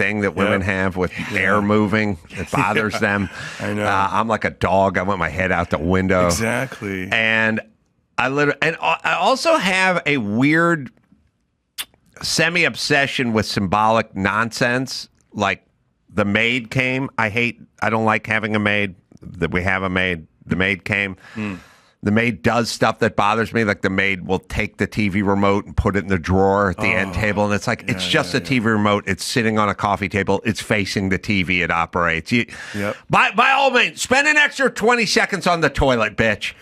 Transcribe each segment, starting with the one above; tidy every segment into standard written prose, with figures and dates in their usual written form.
thing that women have with air moving. It bothers them. I know. I'm like a dog. I want my head out the window. Exactly. And I also have a weird semi-obsession with symbolic nonsense. Like the maid came. I don't like having a maid. That we have a maid. The maid came. The maid does stuff that bothers me. Like the maid will take the TV remote and put it in the drawer at the end table. And it's like, it's just a TV remote. It's sitting on a coffee table. It's facing the TV. It operates. By all means, spend an extra 20 seconds on the toilet, bitch.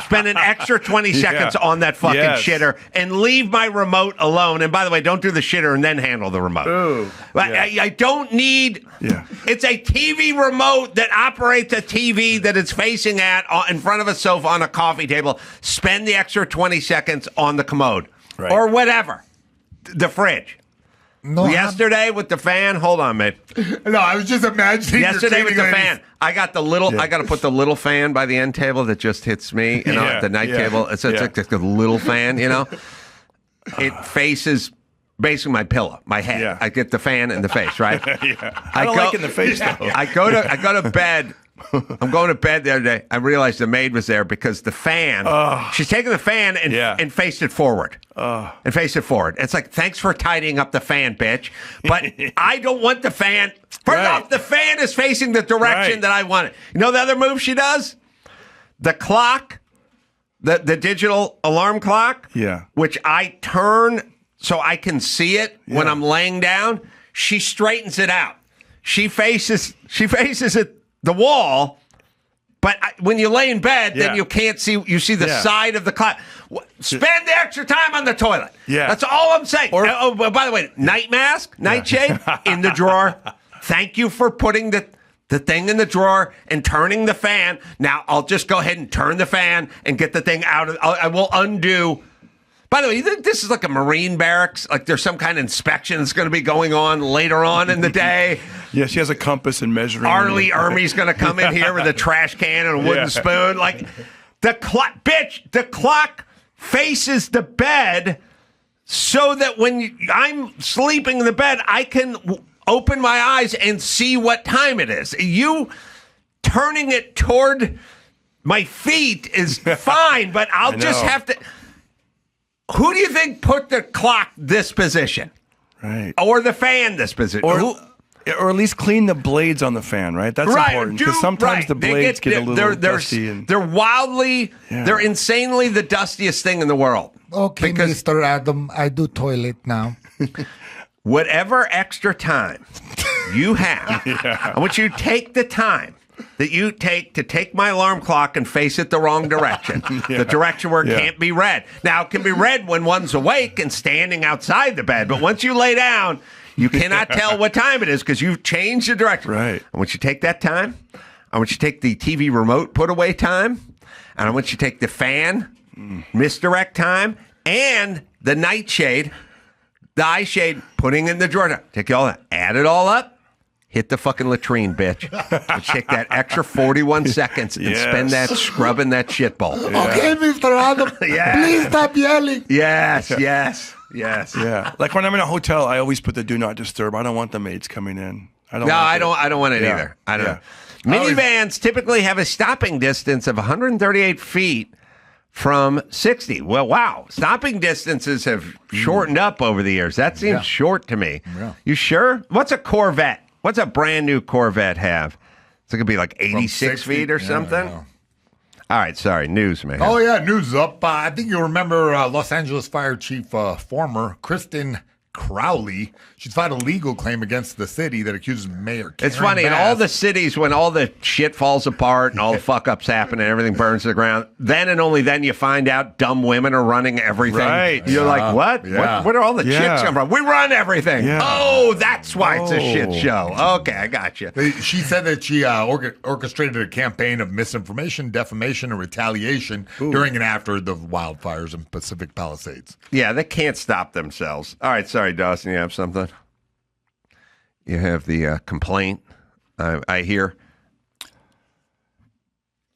Spend an extra 20 seconds on that fucking shitter and leave my remote alone. And by the way, don't do the shitter and then handle the remote. Ooh, I don't need... It's a TV remote that operates a TV that it's facing at in front of a sofa on a coffee table. Spend the extra 20 seconds on the commode or whatever. The fridge. No, yesterday with the fan, hold on, mate. No, I was just imagining. Yesterday with the fan, I got the little. I got to put the little fan by the end table that just hits me. You know, at the night table. It's like a little fan. You know, it faces basically my pillow, my head. Yeah. I get the fan in the face, right? I don't like in the face though. I go to bed. I'm going to bed the other day. I realized the maid was there because the fan, she's taking the fan and faced it forward. And faced it forward. It's like, thanks for tidying up the fan, bitch. But I don't want the fan. First off, the fan is facing the direction that I want it. You know the other move she does? The clock, the digital alarm clock, which I turn so I can see it when I'm laying down. She straightens it out. She faces it. The wall, but when you lay in bed, then you can't see. You see the side of the clock. Spend the extra time on the toilet. Yeah, that's all I'm saying. By the way, night mask, nightshade in the drawer. Thank you for putting the thing in the drawer and turning the fan. Now I'll just go ahead and turn the fan and get the thing out of. I will undo. By the way, you think this is like a Marine barracks? Like there's some kind of inspection that's going to be going on later on in the day? Yeah, she has a compass and measuring. Arlie Ermey's going to come in here with a trash can and a wooden spoon. Like the clock, bitch, the clock faces the bed so that when I'm sleeping in the bed, I can open my eyes and see what time it is. You turning it toward my feet is fine, but I'll just have to... Who do you think put the clock this position? Right. Or the fan this position? Or at least clean the blades on the fan, right? That's important. Because sometimes the blades get a little dusty. They're wildly, they're insanely the dustiest thing in the world. Okay, Mr. Adam, I do toilet now. Whatever extra time you have, I want you to take the time that you take to take my alarm clock and face it the wrong direction, the direction where it can't be read. Now, it can be read when one's awake and standing outside the bed, but once you lay down, you cannot tell what time it is because you've changed the direction. Right. I want you to take that time. I want you to take the TV remote put away time, and I want you to take the fan misdirect time and the nightshade, the eye shade, putting in the drawer. Take all that, add it all up. Hit the fucking latrine, bitch. And take that extra 41 seconds and spend that scrubbing that shit bowl. Okay, Mr. Adam. Please stop yelling. Yes. Yeah. Like when I'm in a hotel, I always put the do not disturb. I don't want the maids coming in. I don't want it either. I don't know. Minivans typically have a stopping distance of 138 feet from 60. Well, wow. Stopping distances have shortened up over the years. That seems short to me. Yeah. You sure? What's a Corvette? What's a brand new Corvette have? It's going to be like 86 feet or something? All right, sorry. News, man. Oh, yeah, news up. I think you remember Los Angeles Fire Chief former Kristen Crowley. She's filed a legal claim against the city that accuses Mayor Karen It's funny, Bass. in all the cities, when all the shit falls apart and all the fuck-ups happen and everything burns to the ground, then and only then you find out dumb women are running everything. Right. You're like, what? Yeah. Where are all the chicks come from? We run everything. Yeah. Oh, that's why it's a shit show. Okay, I got you. She said that she orchestrated a campaign of misinformation, defamation, and retaliation during and after the wildfires in Pacific Palisades. Yeah, they can't stop themselves. All right, sorry, Dawson, you have something? You have the complaint, I hear.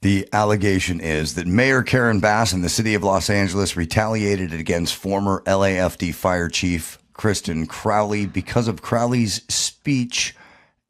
The allegation is that Mayor Karen Bass in the city of Los Angeles retaliated against former LAFD fire chief Kristen Crowley because of Crowley's speech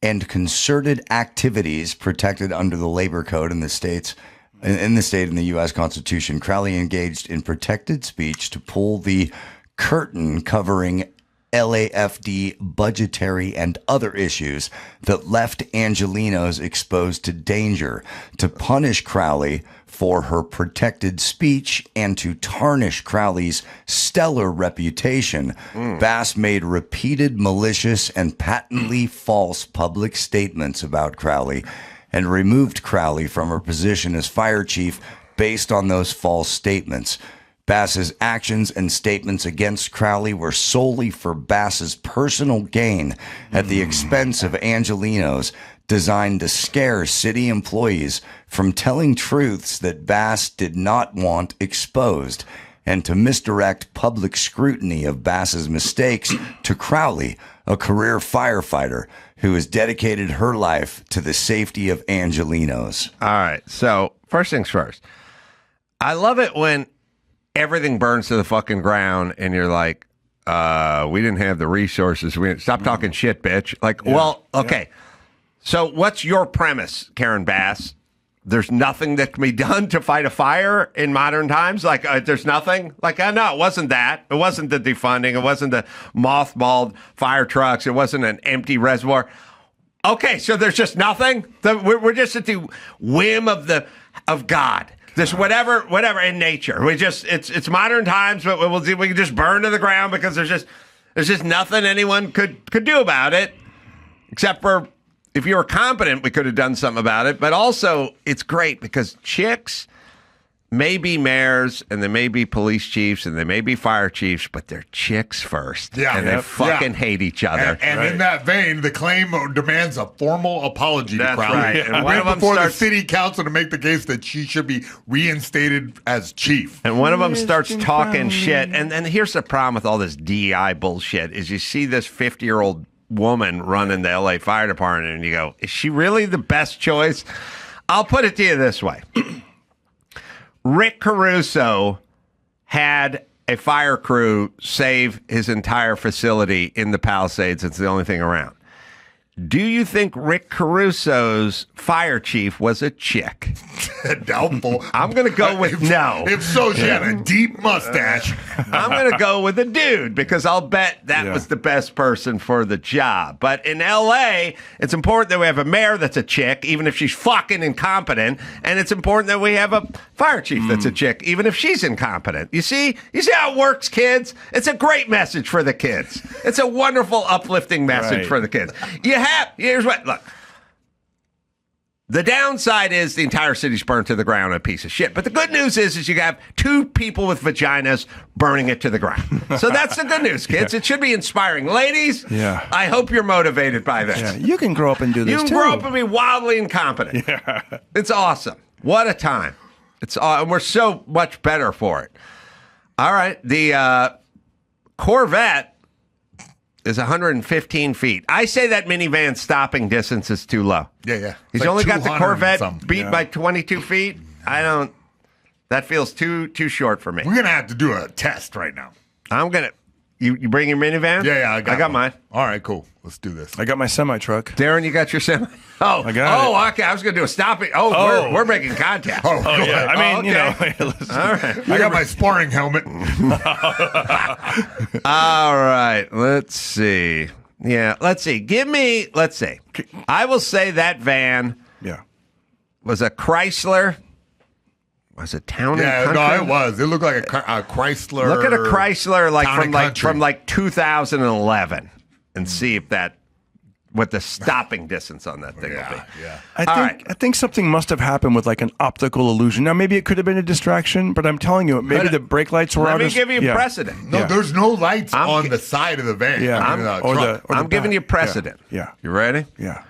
and concerted activities protected under the Labor Code in the states. In the state and the U.S. Constitution, Crowley engaged in protected speech to pull the curtain covering LAFD budgetary and other issues that left Angelenos exposed to danger, to punish Crowley for her protected speech and to tarnish Crowley's stellar reputation. Bass made repeated malicious and patently false public statements about Crowley and removed Crowley from her position as fire chief based on those false statements. Bass's actions and statements against Crowley were solely for Bass's personal gain at the expense of Angelenos, designed to scare city employees from telling truths that Bass did not want exposed, and to misdirect public scrutiny of Bass's mistakes to Crowley, a career firefighter who has dedicated her life to the safety of Angelenos. All right. So first things first. I love it when everything burns to the fucking ground and you're like, we didn't have the resources. Stop talking shit, bitch. Like, well, okay. So what's your premise, Karen Bass? There's nothing that can be done to fight a fire in modern times? Like, there's nothing? Like, no, it wasn't that. It wasn't the defunding. It wasn't the mothballed fire trucks. It wasn't an empty reservoir. Okay, so there's just nothing? We're just at the whim of God. This whatever in nature. It's modern times, but we can just burn to the ground because there's just nothing anyone could do about it, except for if you were competent, we could have done something about it. But also, it's great because chicks may be mayors and they may be police chiefs and they may be fire chiefs, but they're chicks first. Yeah, and they fucking hate each other. And in that vein, the claim demands a formal apology to Crowley. Right. And one of them before the city council to make the case that she should be reinstated as chief. And one of them starts talking shit. And here's the problem with all this DEI bullshit is you see this 50-year-old woman running the LA Fire Department and you go, is she really the best choice? I'll put it to you this way. Rick Caruso had a fire crew save his entire facility in the Palisades. It's the only thing around. Do you think Rick Caruso's fire chief was a chick? Doubtful. I'm going to go with no. If so, she had a deep mustache. I'm going to go with a dude because I'll bet that was the best person for the job. But in L.A., it's important that we have a mayor that's a chick, even if she's fucking incompetent. And it's important that we have a fire chief that's a chick, even if she's incompetent. You see how it works, kids? It's a great message for the kids. It's a wonderful, uplifting message for the kids. Here's what, look. The downside is the entire city's burned to the ground, a piece of shit. But the good news is you have two people with vaginas burning it to the ground. So that's the good news, kids. It should be inspiring. Ladies, I hope you're motivated by this. Yeah, you can grow up and do this, too. You can grow up and be wildly incompetent. Yeah. It's awesome. What a time. And we're so much better for it. All right. The Corvette is 115 feet. I say that minivan's stopping distance is too low. Yeah. He's like only got the Corvette beat by 22 feet. That feels too short for me. We're going to have to do a test right now. You bring your minivan? Yeah, I got mine. All right, cool. Let's do this. I got my semi-truck. Darren, you got your semi? Oh, I got it. Okay. I was going to do a stopping. We're making contact. Oh, yeah. I mean, all right. I got my sparring helmet. All right. Let's see. Yeah, let's see. Let's see. I will say that van was a Chrysler. Was it Town and Country? No, it was. It looked like a Chrysler. Look at a Chrysler from 2011 and see if what the stopping distance on that thing will be. Yeah. I think something must have happened with like an optical illusion. Now maybe it could have been a distraction, but I'm telling you, maybe the brake lights were out. Let me give you precedent. No, there's no lights on the side of the van. I'm giving you precedent. Yeah. You ready? Yeah.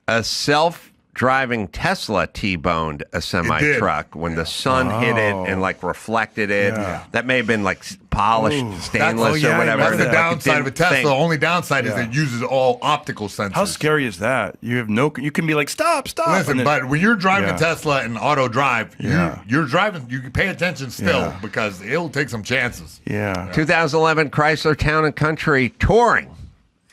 A self driving Tesla T-boned a semi-truck when the sun hit it and like reflected it. Yeah. That may have been like polished stainless or whatever. That's the downside of a Tesla. The only downside is it uses all optical sensors. How scary is that? You have you can be like, stop. Listen, but when you're driving a Tesla and auto drive, you're driving, you can pay attention still because it'll take some chances. Yeah. 2011 Chrysler Town and Country touring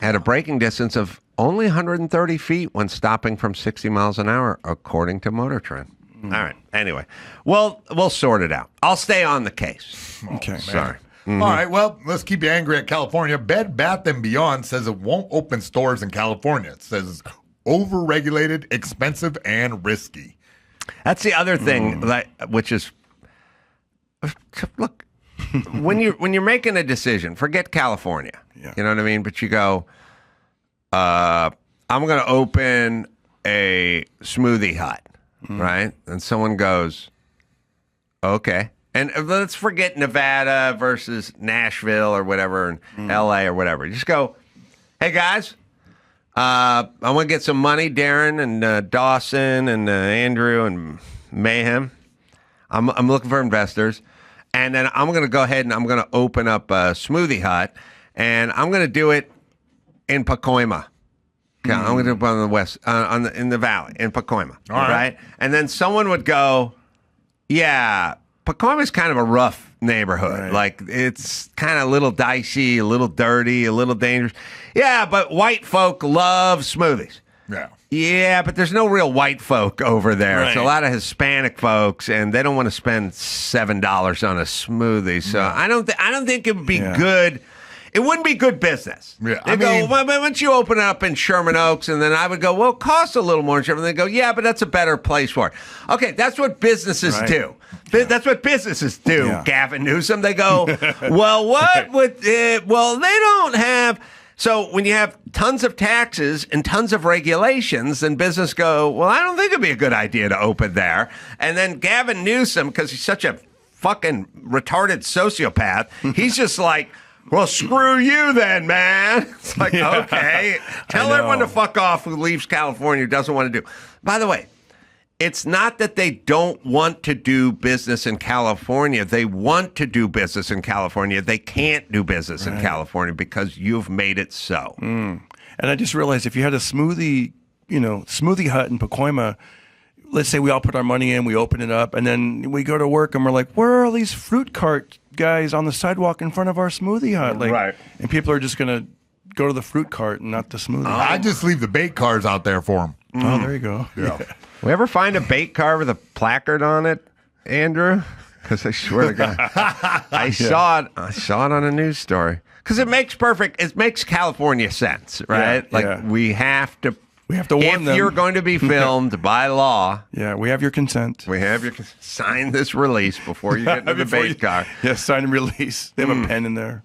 had a braking distance of only 130 feet when stopping from 60 miles an hour, according to Motor Trend. All right. Anyway, well, we'll sort it out. I'll stay on the case. Okay. Sorry. All right. Well, let's keep you angry at California. Bed Bath & Beyond says it won't open stores in California. It says it's overregulated, expensive, and risky. That's the other thing, which is, look, when you're making a decision, forget California. Yeah. You know what I mean? But you go, I'm going to open a smoothie hut, right? And someone goes, okay. And let's forget Nevada versus Nashville or whatever, and LA or whatever. Just go, hey, guys, I want to get some money, Darren and Dawson and Andrew and Mayhem. I'm looking for investors. And then I'm going to go ahead and I'm going to open up a smoothie hut, and I'm going to do it in Pacoima. Okay, I'm going to do it on the west, in the valley, in Pacoima. All right. And then someone would go, yeah, Pacoima is kind of a rough neighborhood. Right. Like, it's kind of a little dicey, a little dirty, a little dangerous. Yeah, but white folk love smoothies. Yeah. Yeah, but there's no real white folk over there. Right. It's a lot of Hispanic folks, and they don't want to spend $7 on a smoothie. So I don't think it would be good. It wouldn't be good business. Yeah, They go, well, why don't you open it up in Sherman Oaks? And then I would go, well, it costs a little more in Sherman. They go, yeah, but that's a better place for it. Okay, that's what businesses do. That's what businesses do, Gavin Newsom. They go, well, what would it? Well, they don't have. So when you have tons of taxes and tons of regulations, then business go, well, I don't think it'd be a good idea to open there. And then Gavin Newsom, because he's such a fucking retarded sociopath, he's just like, well, screw you then, man. It's like, okay. Tell everyone to fuck off who leaves California, who doesn't want to do. By the way, it's not that they don't want to do business in California. They want to do business in California. They can't do business in California because you've made it so. And I just realized if you had a smoothie hut in Pacoima, let's say we all put our money in, we open it up, and then we go to work and we're like, where are all these fruit cart guys on the sidewalk in front of our smoothie hut? Like, right. And people are just going to go to the fruit cart and not the smoothie. I just leave the bait cars out there for them. Oh, there you go. Yeah. We ever find a bait car with a placard on it, Andrew? Because I swear to God, I saw it on a news story. Because it makes California sense, right? We have to warn them. If you're going to be filmed by law. Yeah, we have your consent. We have your sign this release before you get into the bait car. Yeah, sign and release. They have a pen in there.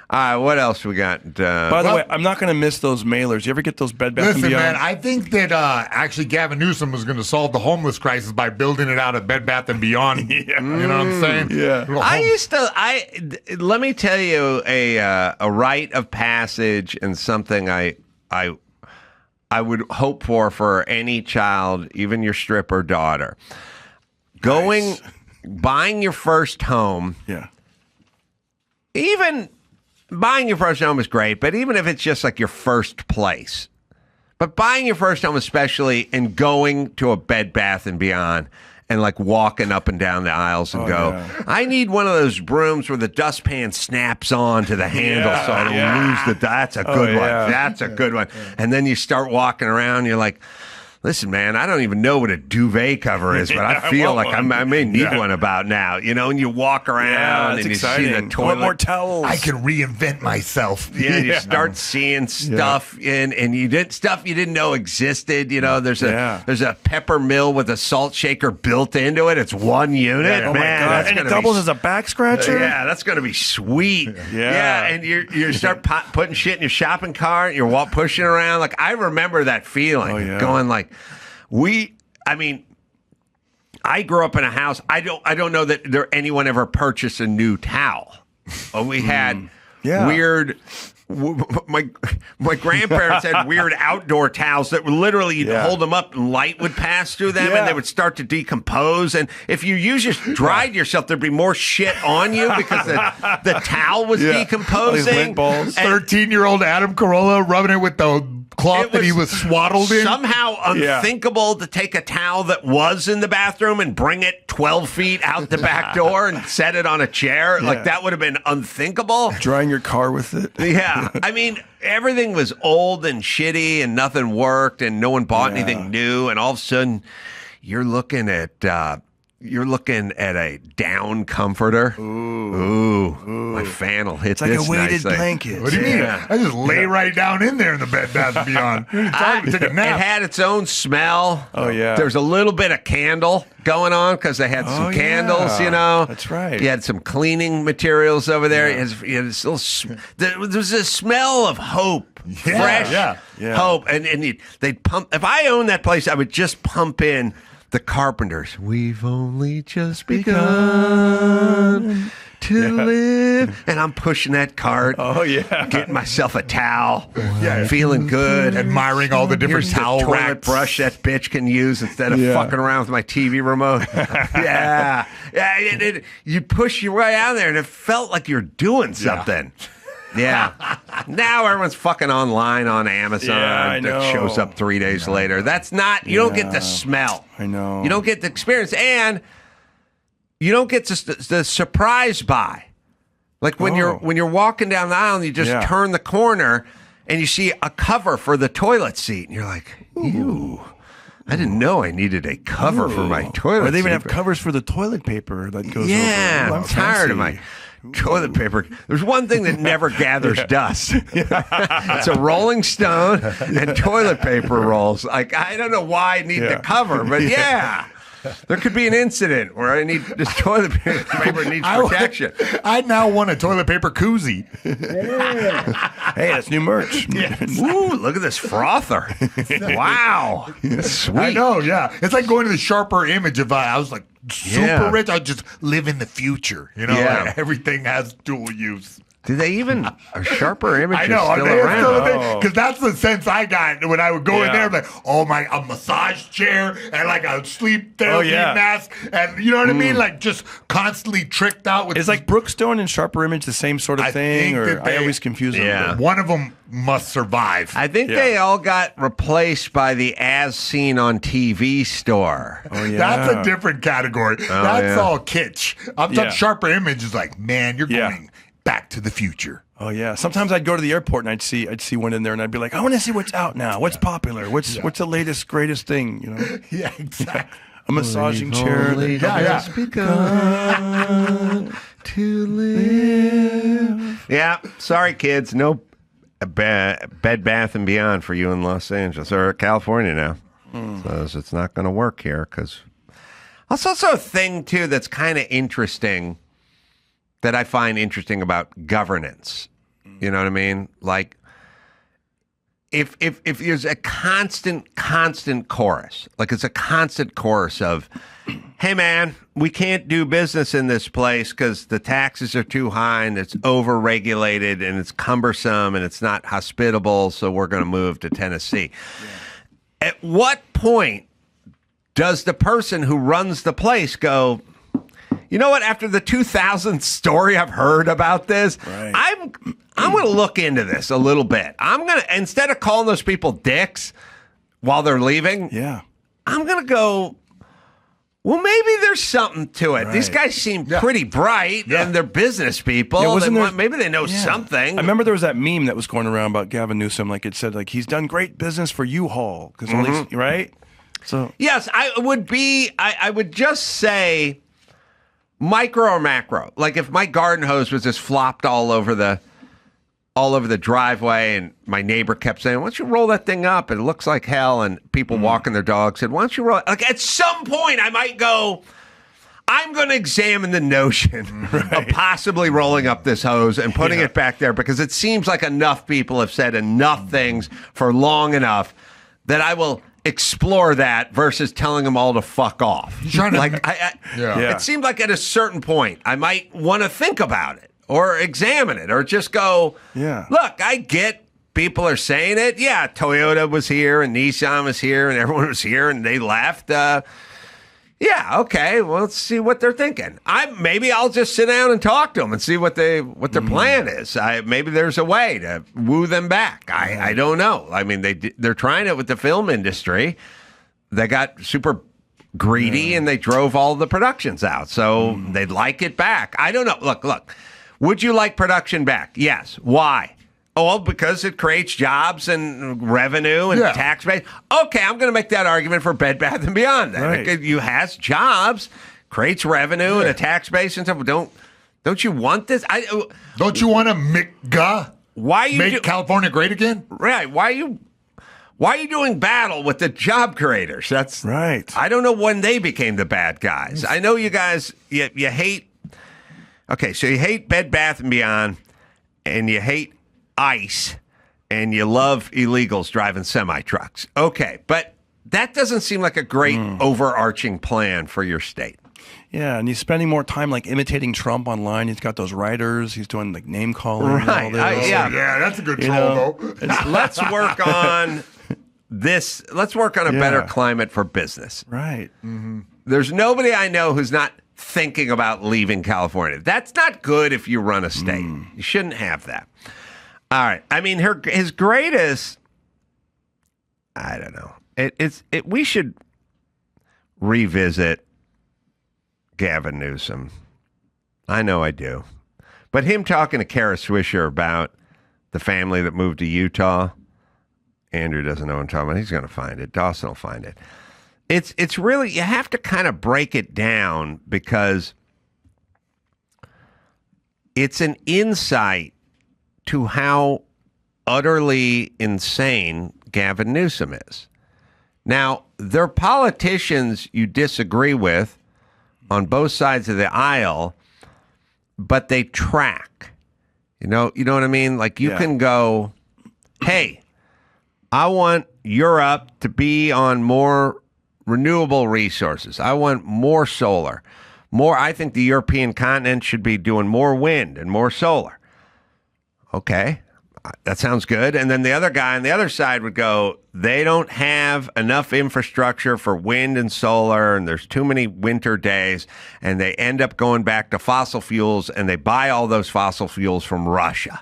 All right, what else we got? By the way, I'm not going to miss those mailers. You ever get those Bed Bath & Beyond? Listen, man, I think that actually Gavin Newsom was going to solve the homeless crisis by building it out at Bed Bath & Beyond. You know what I'm saying? Yeah. Let me tell you a rite of passage and something I would hope for any child, even your stripper daughter. Buying your first home. Yeah. Even buying your first home is great, but even if it's just like your first place, but buying your first home especially and going to a Bed Bath & Beyond and like walking up and down the aisles and I need one of those brooms where the dustpan snaps on to the handle so I don't lose the. That's a good one. That's a good one. And then you start walking around, you're like, listen, man, I don't even know what a duvet cover is, but I feel like I may need one about now. You know, and you walk around and exciting. You see the toilet. Want more towels? I can reinvent myself. Yeah, you start seeing stuff and you didn't know existed. You know, there's a pepper mill with a salt shaker built into it. It's one unit. Oh man, my God. And it doubles as a back scratcher? Yeah, that's going to be sweet. Yeah, and you start putting shit in your shopping cart, and you're pushing around. Like, I remember that feeling, going like, I grew up in a house. I don't know that anyone ever purchased a new towel. We had weird my grandparents had weird outdoor towels that were literally you'd hold them up and light would pass through them and they would start to decompose. And if you just dried yourself, there'd be more shit on you because the towel was decomposing. 13-year-old Adam Carolla rubbing it with the cloth that he was swaddled in. Somehow unthinkable to take a towel that was in the bathroom and bring it 12 feet out the back door and set it on a chair. Like that would have been unthinkable. Drying your car with it. Yeah. I mean, everything was old and shitty and nothing worked and no one bought anything new. And all of a sudden you're looking at a down comforter. Ooh. My fan will hit it's like this a weighted nicely. blanket. What do you mean? I just lay right down in there in the Bed Bath & Beyond. Take a nap. It had its own smell. Oh, yeah. There's a little bit of candle going on because they had some candles, you know. That's right. You had some cleaning materials over there. You had this little there was a smell of hope. Fresh hope. And they'd pump. If I owned that place, I would just pump in the Carpenters. We've only just begun to live. And I'm pushing that cart. Oh, yeah. Getting myself a towel. Feeling good. Admiring all the different towel toilet racks. brush that bitch can use instead of fucking around with my TV remote. You push your way out there and it felt like you're doing something. Yeah. Now everyone's fucking online on Amazon. I know. It shows up 3 days later. That's not, you don't get the smell. I know. You don't get the experience. And you don't get the surprise buy. Like when you're walking down the aisle and you just turn the corner and you see a cover for the toilet seat. And you're like, ew. I didn't know I needed a cover for my toilet seat. Or they even have covers for the toilet paper that goes over. I'm tired of my toilet paper. There's one thing that never gathers dust. It's a Rolling Stone and toilet paper rolls. Like, I don't know why I need the cover, but there could be an incident where I need this toilet paper needs protection. I now want a toilet paper koozie. Hey, that's new merch. Ooh, look at this frother. Wow. Sweet. I know, It's like going to the Sharper Image. If I was like super rich, I'd just live in the future. You know, like everything has dual use. Do they even a Sharper Image? I know, still around? Because that's the sense I got when I would go in there. Like, a massage chair and like a sleep therapy mask, and you know what I mean? Like just constantly tricked out with. Is like Brookstone and Sharper Image the same sort of thing? Or I always confuse them. Yeah, one of them must survive. I think they all got replaced by the As Seen on TV store. Oh yeah, that's a different category. That's all kitsch. I'm talking Sharper Image is like, man, you're going Back to the Future. Oh yeah. Sometimes I'd go to the airport and I'd see one in there and I'd be like, I want to see what's out now. What's popular? What's the latest, greatest thing? You know? Yeah, exactly. A massaging chair. Begun to live. Yeah. Sorry, kids. No Bed Bath and Beyond for you in Los Angeles or California now. So it's not going to work here because. That's also a thing too that's kind of interesting. That I find interesting about governance. You know what I mean? Like, if there's a constant chorus, like it's a constant chorus of, hey man, we can't do business in this place because the taxes are too high and it's over-regulated and it's cumbersome and it's not hospitable, so we're going to move to Tennessee. Yeah. At what point does the person who runs the place go, you know what? After the 2000 story I've heard about this, I'm going to look into this a little bit. I'm going to, instead of calling those people dicks while they're leaving, I'm going to go, well, maybe there's something to it. These guys seem pretty bright, and they're business people. Maybe they know something. I remember there was that meme that was going around about Gavin Newsom. Like it said, like he's done great business for U-Haul because all these, right? So yes, I would just say. Micro or macro? Like if my garden hose was just flopped all over the driveway and my neighbor kept saying, why don't you roll that thing up? It looks like hell. And people walking their dogs said, why don't you roll it? Like at some point I might go, I'm going to examine the notion of possibly rolling up this hose and putting it back there because it seems like enough people have said enough things for long enough that I will explore that versus telling them all to fuck off. It seemed like at a certain point I might want to think about it. or examine it or just go, look, I get people are saying it. Yeah, Toyota was here and Nissan was here and everyone was here and they left. Yeah, okay. Well, let's see what they're thinking. Maybe I'll just sit down and talk to them and see what their plan is. Maybe there's a way to woo them back. I don't know. I mean, they're trying it with the film industry. They got super greedy and they drove all the productions out. So they'd like it back. I don't know. Look. Would you like production back? Yes. Why? Oh, well, because it creates jobs and revenue and tax base. Okay, I'm going to make that argument for Bed Bath & Beyond. Then. Right. It has jobs, creates revenue and a tax base and stuff. Don't you want this? Don't you want to make California great again? Right. Why are you doing battle with the job creators? That's right. I don't know when they became the bad guys. I know you guys, you hate. Okay, so you hate Bed Bath & Beyond and you hate ICE, and you love illegals driving semi-trucks. Okay, but that doesn't seem like a great overarching plan for your state. Yeah, and he's spending more time like imitating Trump online. He's got those writers. He's doing like name calling. Right. And all this. Yeah, that's a good troll, though. Let's work on this. Let's work on a better climate for business. Right. Mm-hmm. There's nobody I know who's not thinking about leaving California. That's not good if you run a state. You shouldn't have that. All right. I mean, his greatest. I don't know. We should revisit Gavin Newsom. I know I do, but him talking to Kara Swisher about the family that moved to Utah. Andrew doesn't know what I'm talking about. He's going to find it. Dawson will find it. It's really, you have to kind of break it down because it's an insight to how utterly insane Gavin Newsom is. Now, there are politicians you disagree with on both sides of the aisle, but they track. You know what I mean? Like you can go, hey, I want Europe to be on more renewable resources. I want more solar. I think the European continent should be doing more wind and more solar. Okay, that sounds good. And then the other guy on the other side would go, they don't have enough infrastructure for wind and solar, and there's too many winter days, and they end up going back to fossil fuels, and they buy all those fossil fuels from Russia.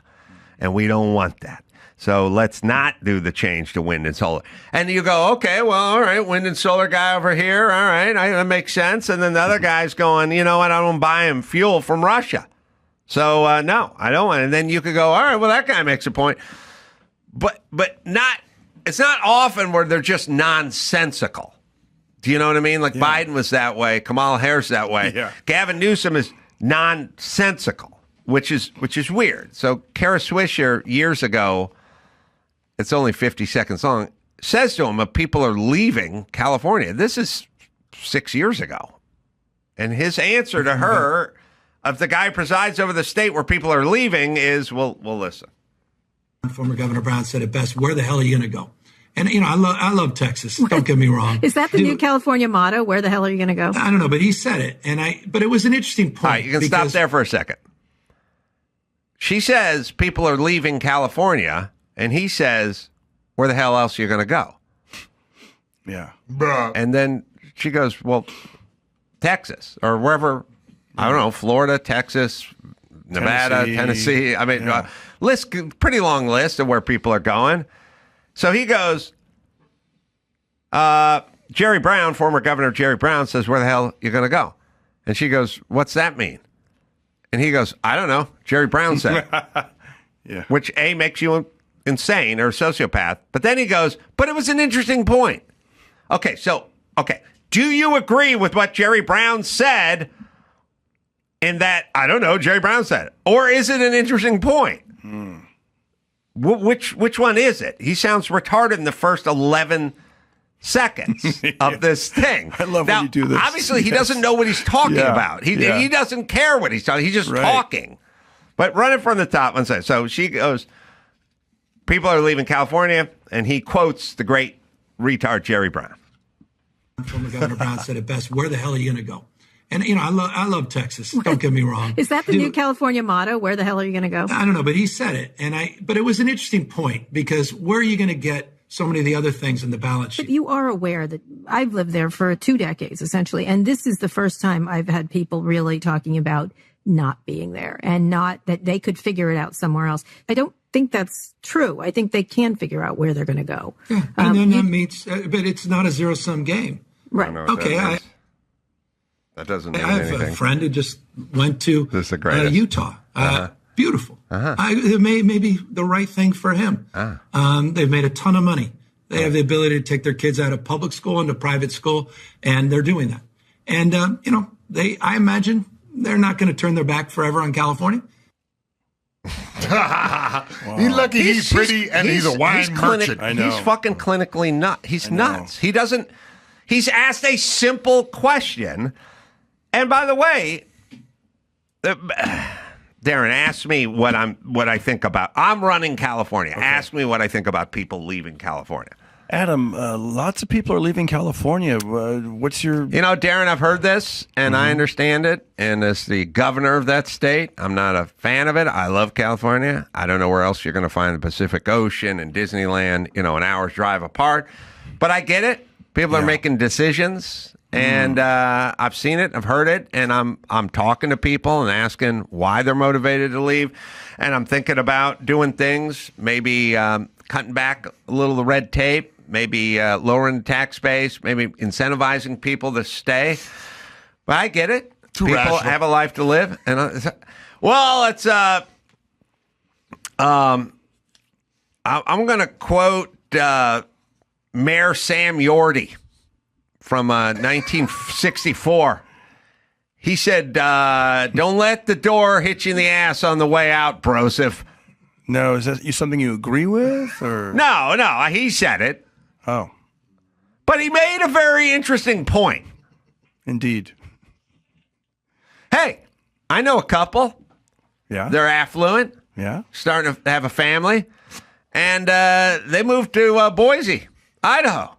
And we don't want that. So let's not do the change to wind and solar. And you go, okay, well, all right, wind and solar guy over here. All right, that makes sense. And then the other guy's going, you know what, I don't buy him fuel from Russia. So, no, I don't want it. And then you could go, all right, well, that guy makes a point. But not, it's not often where they're just nonsensical. Do you know what I mean? Like Biden was that way. Kamala Harris that way. Yeah. Gavin Newsom is nonsensical, which is weird. So Kara Swisher, years ago, it's only 50 seconds long, says to him, people are leaving California. This is 6 years ago. And his answer to her, of the guy who presides over the state where people are leaving, is, well, listen. Former Governor Brown said it best, where the hell are you going to go? And, I love Texas. Don't get me wrong. Is that the new California motto? Where the hell are you going to go? I don't know, but he said it. But it was an interesting point. All right, you can stop there for a second. She says people are leaving California, and he says, where the hell else are you going to go? Yeah. Bruh. And then she goes, well, Texas, or wherever, I don't know, Florida, Texas, Nevada, Tennessee. I mean, pretty long list of where people are going. So he goes, Jerry Brown, former Governor Jerry Brown, says, where the hell are you going to go? And she goes, what's that mean? And he goes, I don't know. Jerry Brown said it. Which, A, makes you insane or a sociopath. But then he goes, but it was an interesting point. Okay. Do you agree with what Jerry Brown said in that, I don't know, Jerry Brown said it? Or is it an interesting point? Which one is it? He sounds retarded in the first 11 seconds of this thing. I love when you do this. Obviously, he doesn't know what he's talking about. He doesn't care what he's talking. He's just talking. But run it from the top and say. So she goes, people are leaving California, and he quotes the great retard Jerry Brown. Former Governor Brown said it best, where the hell are you going to go? And, I love Texas. Don't get me wrong. Is that the new California motto? Where the hell are you going to go? I don't know, but he said it. But it was an interesting point, because where are you going to get so many of the other things in the balance sheet? But you are aware that I've lived there for 2 decades, essentially. And this is the first time I've had people really talking about not being there and not that they could figure it out somewhere else. I don't think that's true. I think they can figure out where they're going to go. Yeah, and then that means, but it's not a zero-sum game. Right. Okay. That doesn't mean I have anything. a friend who just went to Utah. Beautiful. It may be the right thing for him. They've made a ton of money. They have the ability to take their kids out of public school into private school, and they're doing that. And, I imagine they're not going to turn their back forever on California. Wow. He's lucky he's pretty and he's a wine merchant. I know. He's fucking clinically nuts. He's nuts. He's asked a simple question. And by the way, Darren, ask me what I think about. I'm running California. Okay. Ask me what I think about people leaving California. Adam, lots of people are leaving California. What's your... Darren, I've heard this, and I understand it. And as the governor of that state, I'm not a fan of it. I love California. I don't know where else you're going to find the Pacific Ocean and Disneyland, an hour's drive apart. But I get it. People are making decisions, and I've seen it. I've heard it, and I'm talking to people and asking why they're motivated to leave. And I'm thinking about doing things, maybe cutting back a little of the red tape, maybe lowering the tax base, maybe incentivizing people to stay. But I get it. People have a life to live. And it's I'm going to quote Mayor Sam Yorty from 1964. He said, don't let the door hit you in the ass on the way out, brosif. No, is that something you agree with? Or No, he said it. Oh. But he made a very interesting point. Indeed. Hey, I know a couple. Yeah. They're affluent. Yeah. Starting to have a family. And they moved to Boise, Idaho.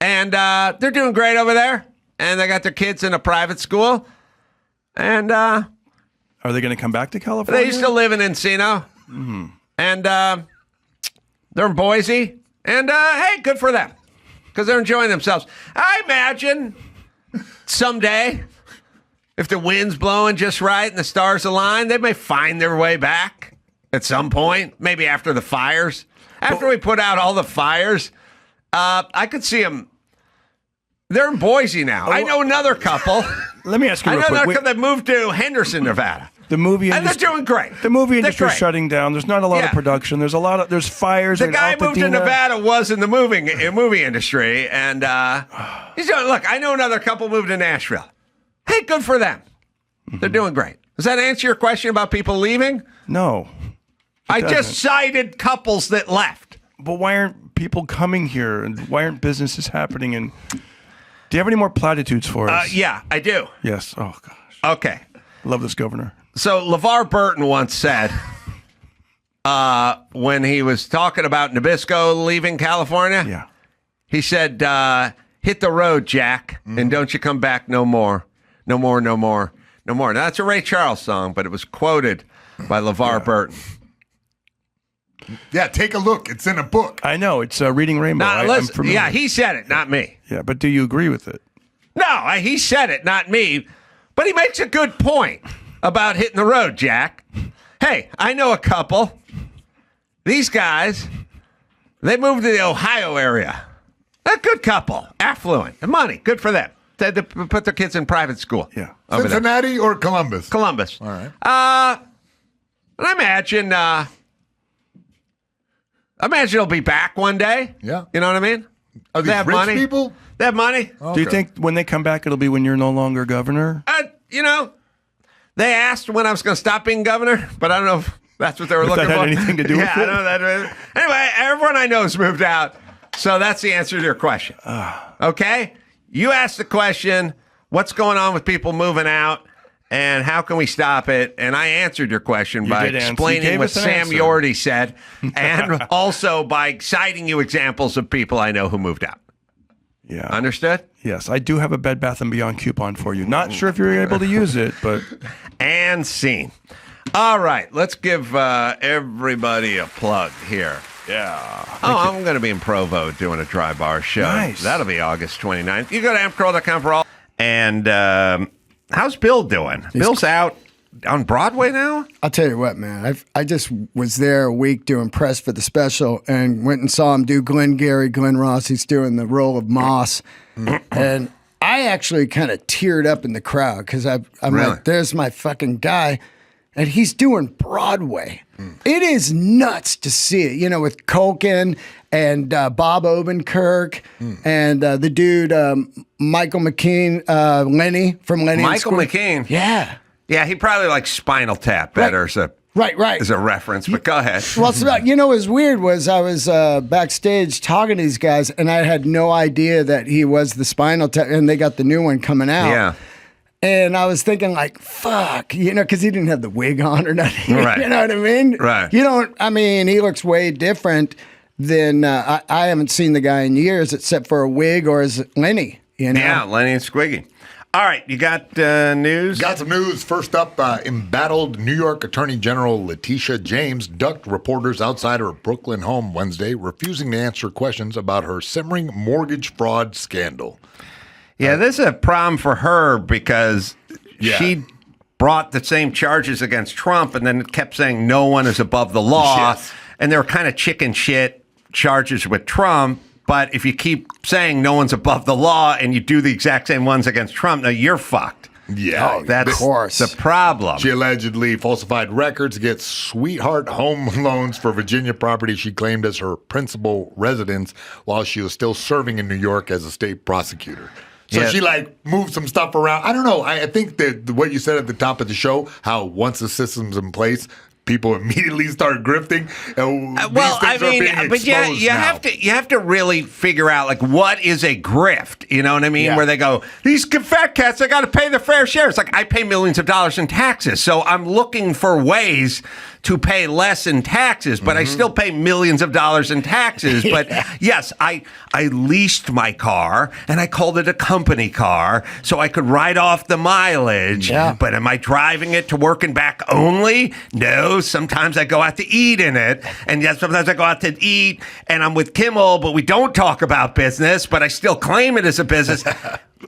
And they're doing great over there. And they got their kids in a private school. And are they going to come back to California? They used to live in Encino. Mm-hmm. And they're in Boise. And, hey, good for them. Because they're enjoying themselves. I imagine someday, if the wind's blowing just right and the stars align, they may find their way back at some point. Maybe after the fires. After we put out all the fires, I could see them. They're in Boise now. I know another couple. Let me ask you real quick. I know another couple that moved to Henderson, Nevada. The movie industry, and they're doing great. The movie industry is shutting down. There's not a lot of production. There's fires. The guy who moved to Nevada was in the movie industry, and he's doing. Look, I know another couple moved to Nashville. Hey, good for them. Mm-hmm. They're doing great. Does that answer your question about people leaving? No, I just cited couples that left. But why aren't people coming here, and why aren't businesses happening? And do you have any more platitudes for us? Yeah, I do. Yes. Oh gosh. Okay. Love this governor. So LeVar Burton once said, when he was talking about Nabisco leaving California, he said, hit the road, Jack, and don't you come back no more. No more, no more, no more. Now, that's a Ray Charles song, but it was quoted by LeVar Burton. Yeah, take a look. It's in a book. I know. It's Reading Rainbow. Yeah, he said it, not me. Yeah, but do you agree with it? No, he said it, not me. But he makes a good point about hitting the road, Jack. Hey, I know a couple. These guys, they moved to the Ohio area. A good couple, affluent, and money, good for them. They had to put their kids in private school. Yeah, Cincinnati or Columbus? Columbus. All right. And I imagine he'll be back one day. Yeah. You know what I mean? Are these rich people? They have money. Okay. Do you think when they come back, it'll be when you're no longer governor? They asked when I was going to stop being governor, but I don't know if that's what they were looking for. That had anything to do with it? I don't know that. Anyway, everyone I know has moved out, so that's the answer to your question. Okay? You asked the question, what's going on with people moving out, and how can we stop it? And I answered your question by explaining what Sam Yorty said, and also by citing you examples of people I know who moved out. Yeah. Understood? Yes, I do have a Bed Bath & Beyond coupon for you. Not sure if you're able to use it, but... And scene. All right, let's give everybody a plug here. Yeah. I'm going to be in Provo doing a dry bar show. Nice. That'll be August 29th. You go to amcarolla.com for all. And how's Bill doing? Bill's out on Broadway now? I'll tell you what, man. I just was there a week doing press for the special and went and saw him do Glenn Ross. He's doing the role of Moss. And I actually kind of teared up in the crowd because I'm Really? like, there's my fucking guy. And he's doing Broadway. It is nuts to see it, with Culkin and Bob Odenkirk and the dude, Michael McKean, Lenny from Lenny. Michael McKean? Yeah. Yeah, he probably likes Spinal Tap better as a reference, but go ahead. Well, so, what was weird was I was backstage talking to these guys, and I had no idea that he was the Spinal Tap, and they got the new one coming out. Yeah. And I was thinking, like, fuck, because he didn't have the wig on or nothing. Right. You know what I mean? Right. He looks way different than, I haven't seen the guy in years except for a wig or as Lenny, Yeah, Lenny and Squiggy. All right, you got news? Got some news. First up, embattled New York Attorney General Letitia James ducked reporters outside her Brooklyn home Wednesday, refusing to answer questions about her simmering mortgage fraud scandal. Yeah, this is a problem for her because she brought the same charges against Trump and then kept saying no one is above the law. Yes. And they were kind of chicken shit charges with Trump. But if you keep saying no one's above the law and you do the exact same ones against Trump, now you're fucked. Yeah. That's the problem. She allegedly falsified records to get sweetheart home loans for Virginia property she claimed as her principal residence while she was still serving in New York as a state prosecutor. So she moved some stuff around. I don't know. I think that what you said at the top of the show, how once the system's in place, people immediately start grifting. You have to really figure out what is a grift. You know what I mean? Yeah. Where they go, these fat cats, they got to pay their fair share. It's like I pay millions of dollars in taxes, so I'm looking for ways to pay less in taxes, but I still pay millions of dollars in taxes. But yes, I leased my car and I called it a company car so I could write off the mileage. Yeah. But am I driving it to work and back only? No, sometimes I go out to eat in it. And yes, sometimes I go out to eat and I'm with Kimmel, but we don't talk about business, but I still claim it as a business.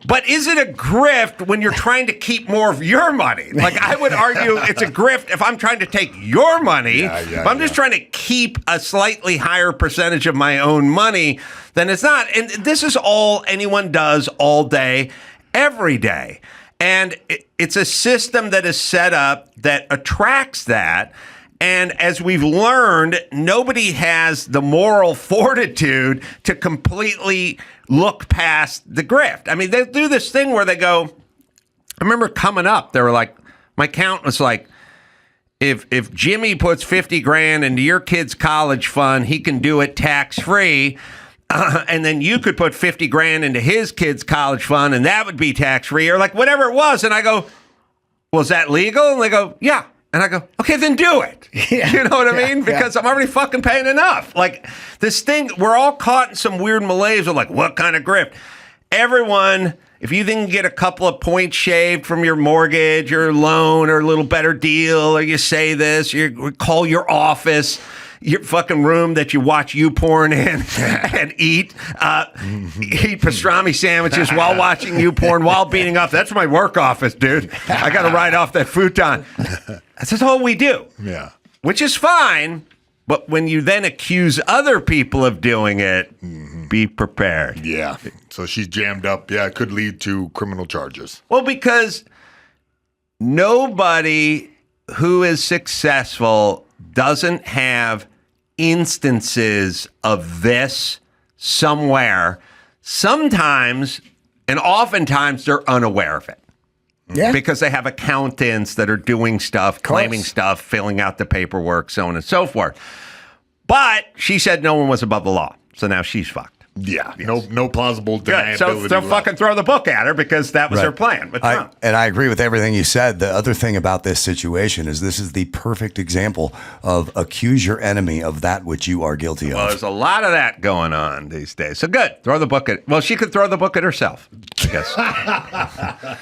But is it a grift when you're trying to keep more of your money? I would argue it's a grift if I'm trying to take your money. If I'm just trying to keep a slightly higher percentage of my own money, then it's not. And this is all anyone does all day, every day. And it's a system that is set up that attracts that. And as we've learned, nobody has the moral fortitude to completely look past the grift. I mean, they do this thing where they go, I remember coming up, they were like, my count was like, if Jimmy puts 50 grand into your kid's college fund, he can do it tax-free. And then you could put 50 grand into his kid's college fund and that would be tax-free or whatever it was. And I go, well, is that legal? And they go, yeah. And I go, okay, then do it. Yeah. You know what I mean? Because I'm already fucking paying enough. This thing, we're all caught in some weird malaise of what kind of grift? Everyone, if you can get a couple of points shaved from your mortgage or loan or a little better deal, or you say this, you call your office, your fucking room that you watch YouPorn in and eat pastrami sandwiches while watching YouPorn, while beating up. That's my work office, dude. I got to ride off that futon. That's all we do. Yeah. Which is fine, but when you then accuse other people of doing it, be prepared. Yeah. So she's jammed up. Yeah, it could lead to criminal charges. Well, because nobody who is successful doesn't have instances of this somewhere. Sometimes, and oftentimes, they're unaware of it. Yeah. Because they have accountants that are doing stuff, claiming stuff, filling out the paperwork, so on and so forth. But she said no one was above the law. So now she's fucked. Yeah, no plausible deniability. So they'll fucking throw the book at her because that was her plan with Trump. And I agree with everything you said. The other thing about this situation is this is the perfect example of accuse your enemy of that which you are guilty of. Well, there's a lot of that going on these days. So good. Throw the book at... Well, she could throw the book at herself, I guess.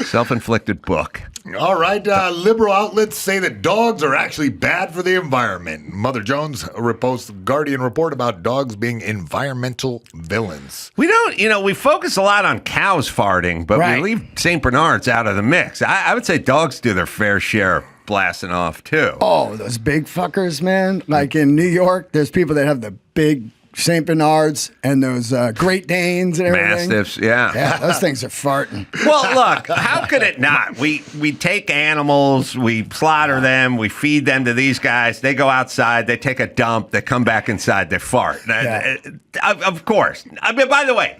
Self-inflicted book. All right. Liberal outlets say that dogs are actually bad for the environment. Mother Jones reposts the Guardian report about dogs being environmental villains. We don't, we focus a lot on cows farting, but we leave St. Bernards out of the mix. I would say dogs do their fair share of blasting off, too. Oh, those big fuckers, man. Like in New York, there's people that have the big St. Bernards and those Great Danes and everything. Mastiffs, yeah. Yeah, those things are farting. Well, look, how could it not? We take animals, we slaughter them, we feed them to these guys. They go outside, they take a dump, they come back inside, they fart. Yeah. Of course. I mean, by the way,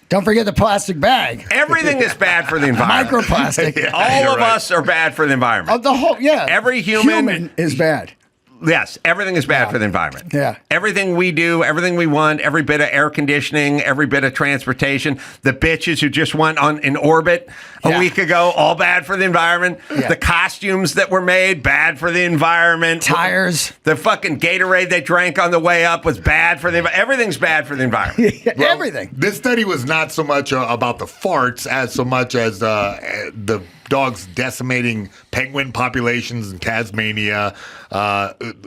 don't forget the plastic bag. everything is bad for the environment. Microplastic. All of us are bad for the environment. The whole, Every human is bad. Yes, everything is bad for the environment. Yeah. Everything we do, everything we want, every bit of air conditioning, every bit of transportation, the bitches who just went in orbit a week ago, all bad for the environment. Yeah. The costumes that were made, bad for the environment. Tires. The fucking Gatorade they drank on the way up was bad for the environment. Everything's bad for the environment. Well, everything. This study was not so much about the farts as so much as the dogs decimating penguin populations in Tasmania,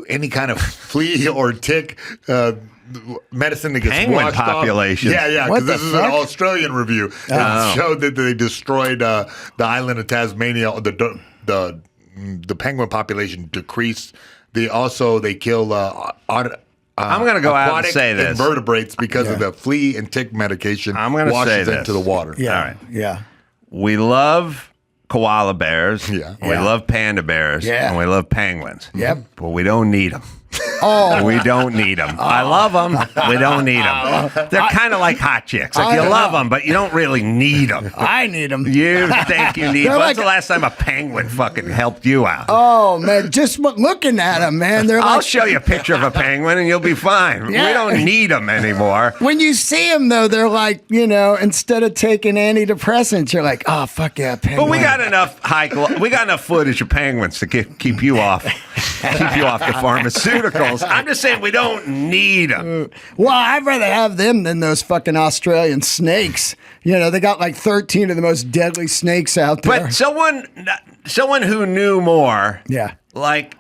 any kind of flea or tick medicine that gets Penguin washed population. off. Yeah, What because this is an Australian review. It showed that they destroyed the island of Tasmania. The penguin population decreased. They kill I'm going to go out and say this. Invertebrates because of the flea and tick medication I'm going to say washes this. into the water. Yeah. All right. Yeah. We love koala bears. Yeah. We love panda bears. Yeah. And we love penguins. Yep. But we don't need them. Oh. We don't need them. I love them. We don't need them. They're kind of like hot chicks. Like you love them, but you don't really need them. I need them. You think you need them. When's like the last time a penguin fucking helped you out? Oh, man. Just looking at them, man. They're I'll like, show you a picture of a penguin and you'll be fine. Yeah. We don't need them anymore. when you see them, though, they're like, instead of taking antidepressants, you're like, oh, fuck yeah, penguin. But we got enough footage of penguins to keep you off the pharmaceuticals. I'm just saying we don't need them. Well, I'd rather have them than those fucking Australian snakes. They got like 13 of the most deadly snakes out there. But someone who knew more, Yeah. like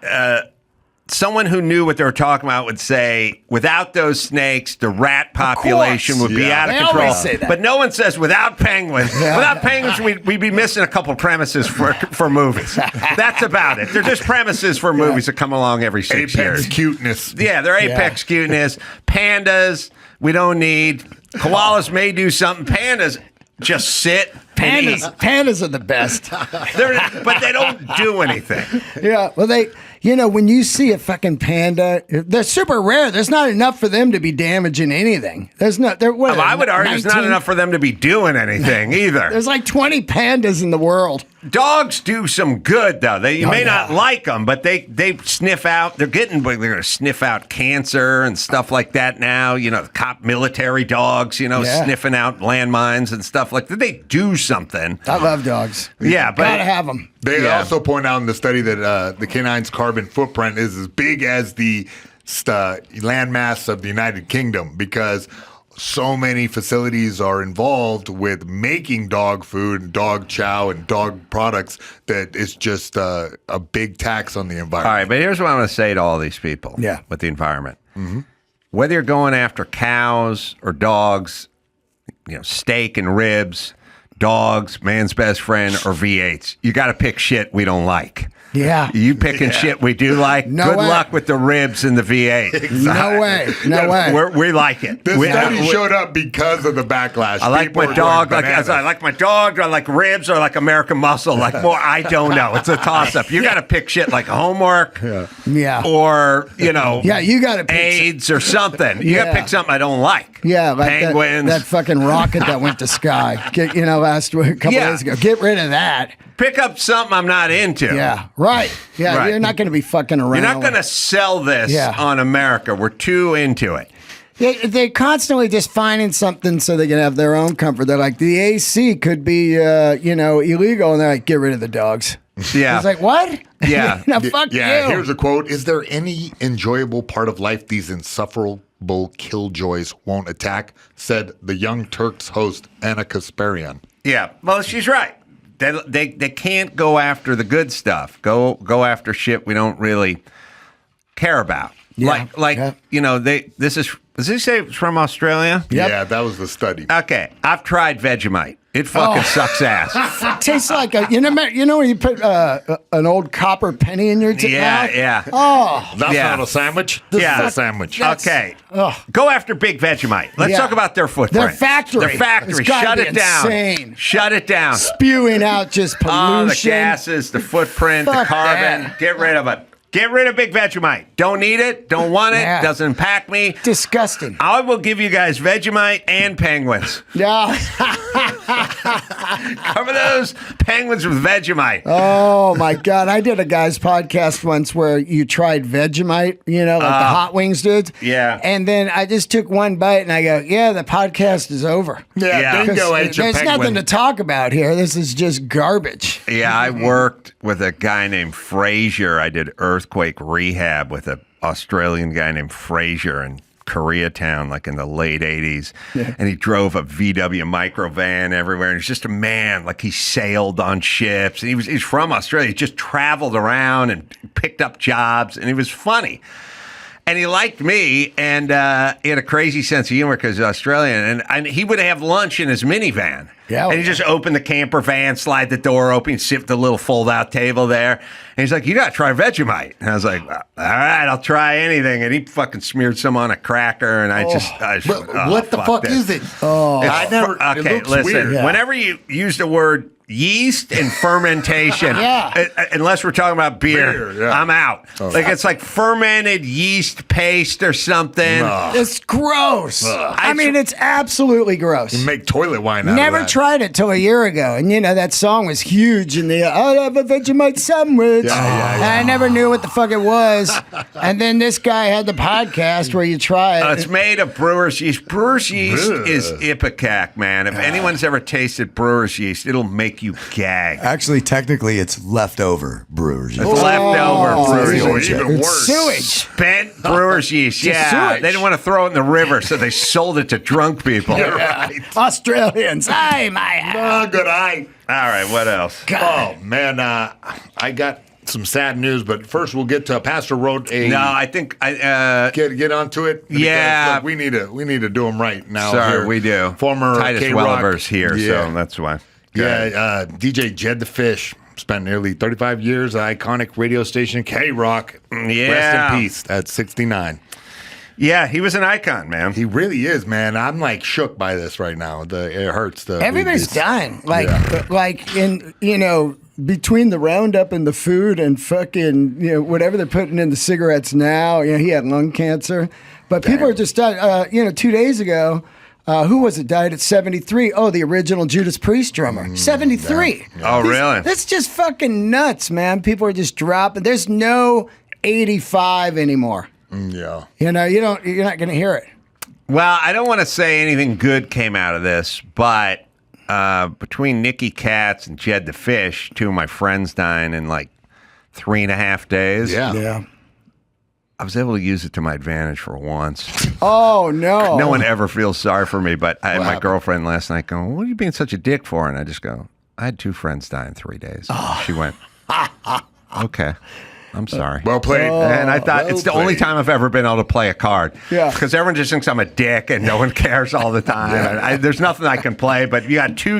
someone who knew what they were talking about would say, without those snakes, the rat population would be out of They control. always say that. But no one says without penguins. Yeah. Without penguins, we'd be missing a couple premises for movies. That's about it. They're just premises for movies that come along every 6 years. Apex cuteness. Yeah, they're apex cuteness. Pandas, we don't need. Koalas may do something. Pandas just sit and eat. Pandas are the best. But they don't do anything. Yeah. Well, when you see a fucking panda, they're super rare. There's not enough for them to be damaging anything. There's no. I would argue there's not enough for them to be doing anything either. There's like 20 pandas in the world. Dogs do some good though. You may not like them, but they sniff out. They're going to sniff out cancer and stuff like that now. Cop military dogs. Sniffing out landmines and stuff like that. They do something. I love dogs. Yeah, but gotta have them. They also point out in the study that the canine's carbon footprint is as big as the landmass of the United Kingdom because so many facilities are involved with making dog food and dog chow and dog products that it's just a big tax on the environment. All right, but here's what I'm going to say to all these people with the environment. Mm-hmm. Whether you're going after cows or dogs, steak and ribs, dogs, man's best friend, or V8s. You got to pick shit we don't like. Yeah. You picking shit we do like? No Good way. luck with the ribs and the V8. Exactly. No way. No way. We like it. This study showed up because of the backlash. I like People my are dog. going bananas. I like my dog. Do I like ribs or like American Muscle? Like more? I don't know. It's a toss up. You got to pick shit like homework. Yeah. Or Yeah, you got to pick AIDS or something. You got to pick something I don't like. Yeah, like penguins. That fucking rocket that went to sky. Last week, a couple days ago. Get rid of that. Pick up something I'm not into. Yeah, right. Yeah, Right. You're not going to be fucking around. You're not going to sell this on America. We're too into it. They're constantly just finding something so they can have their own comfort. They're like, the AC could be, illegal, and they're like, get rid of the dogs. Yeah. It's like, what? Yeah. No, fuck you. Here's a quote. Is there any enjoyable part of life these insufferable killjoys won't attack? Said the Young Turks host, Anna Kasparian. Yeah. Well, she's right. They can't go after the good stuff. Go after shit we don't really care about. Yeah. Does he say it's from Australia? Yep. Yeah, that was the study. Okay. I've tried Vegemite. It fucking sucks ass. It tastes like when you put an old copper penny in your mouth? Yeah. Oh. That's not a sandwich. This is a sandwich. Okay. Go after Big Vegemite. Let's talk about their footprint. Their factory. Their factory. It's gotta Shut be it down. insane. Shut it down. Spewing out just pollution. Oh, the gases, the footprint, the Fuck carbon. that. Get rid of it. Get rid of Big Vegemite. Don't need it. Don't want it. Yeah. Doesn't impact me. Disgusting. I will give you guys Vegemite and penguins. Yeah. Cover those penguins with Vegemite. Oh my God. I did a guy's podcast once where you tried Vegemite, like the hot wings dudes. Yeah. And then I just took one bite and I go, yeah, the podcast is over. Yeah, bingo, ate your There's penguin. nothing to talk about here. This is just garbage. Yeah, I worked with a guy named Frazier. I did earthquake rehab with an Australian guy named Frazier in Koreatown, like in the late 80s. Yeah. And he drove a VW microvan everywhere. And he's just a man, like he sailed on ships. And he's from Australia. He just traveled around and picked up jobs. And he was funny. And he liked me, and he had a crazy sense of humor because he's Australian. And he would have lunch in his minivan. Yeah, and he just opened the camper van, slide the door open, sit at the little fold-out table there. And he's like, you got to try Vegemite. And I was like, all right, I'll try anything. And he fucking smeared some on a cracker, and what the fuck is it? I never. Okay, listen. Weird. Yeah. Whenever you use the word yeast and fermentation, unless we're talking about beer, I'm out. Like it's like fermented yeast paste or something. It's gross. I mean, it's absolutely gross. You make toilet wine out Never of that. tried it till a year ago, and that song was huge. And I'd have a Vegemite sandwich. And I never knew what the fuck it was. And then this guy had the podcast where you try it. It's made of brewer's yeast. Brewer's yeast is ipecac, man. If anyone's ever tasted brewer's yeast, it'll make you gag. Actually, technically, it's leftover brewer's yeast. It's leftover brewer's yeast. Even worse. Sewage. Spent brewer's yeast. Yeah, sewage. they didn't want to throw it in the river, so they sold it to drunk people. Australians. Aye, my Good eye. All right, what else? Oh, man. I got some sad news, but first we'll get to Pastor wrote a... No, I think I Get onto it. Because, Yeah. look, we need to do them right now. sorry, here. we do. Former Titus K-Rock. Welliver's here, Yeah. so that's why. Yeah, DJ Jed the Fish spent nearly 35 years at iconic radio station K-Rock. Yeah. Rest in peace at 69. Yeah, he was an icon, man. He really is, man. I'm like shook by this right now. It hurts. Everybody's dying. Like in between the Roundup and the food and fucking whatever they're putting in the cigarettes now. He had lung cancer, but people are just dying. 2 days ago. Who was it? Died at 73. Oh, the original Judas Priest drummer. 73. Oh, really? That's just fucking nuts, man. People are just dropping. There's no 85 anymore. Yeah. You're not going to hear it. Well, I don't want to say anything good came out of this, but between Nicky Katz and Jed the Fish, two of my friends dying in like 3.5 days. Yeah. I was able to use it to my advantage for once. Oh, no. No one ever feels sorry for me, but I had my girlfriend last night going, what are you being such a dick for? And I just go, I had 2 friends die in 3 days. She went, okay. I'm sorry. Well played. And I thought it's the only time I've ever been able to play a card. Yeah. Because everyone just thinks I'm a dick and no one cares all the time. There's nothing I can play, but you got 2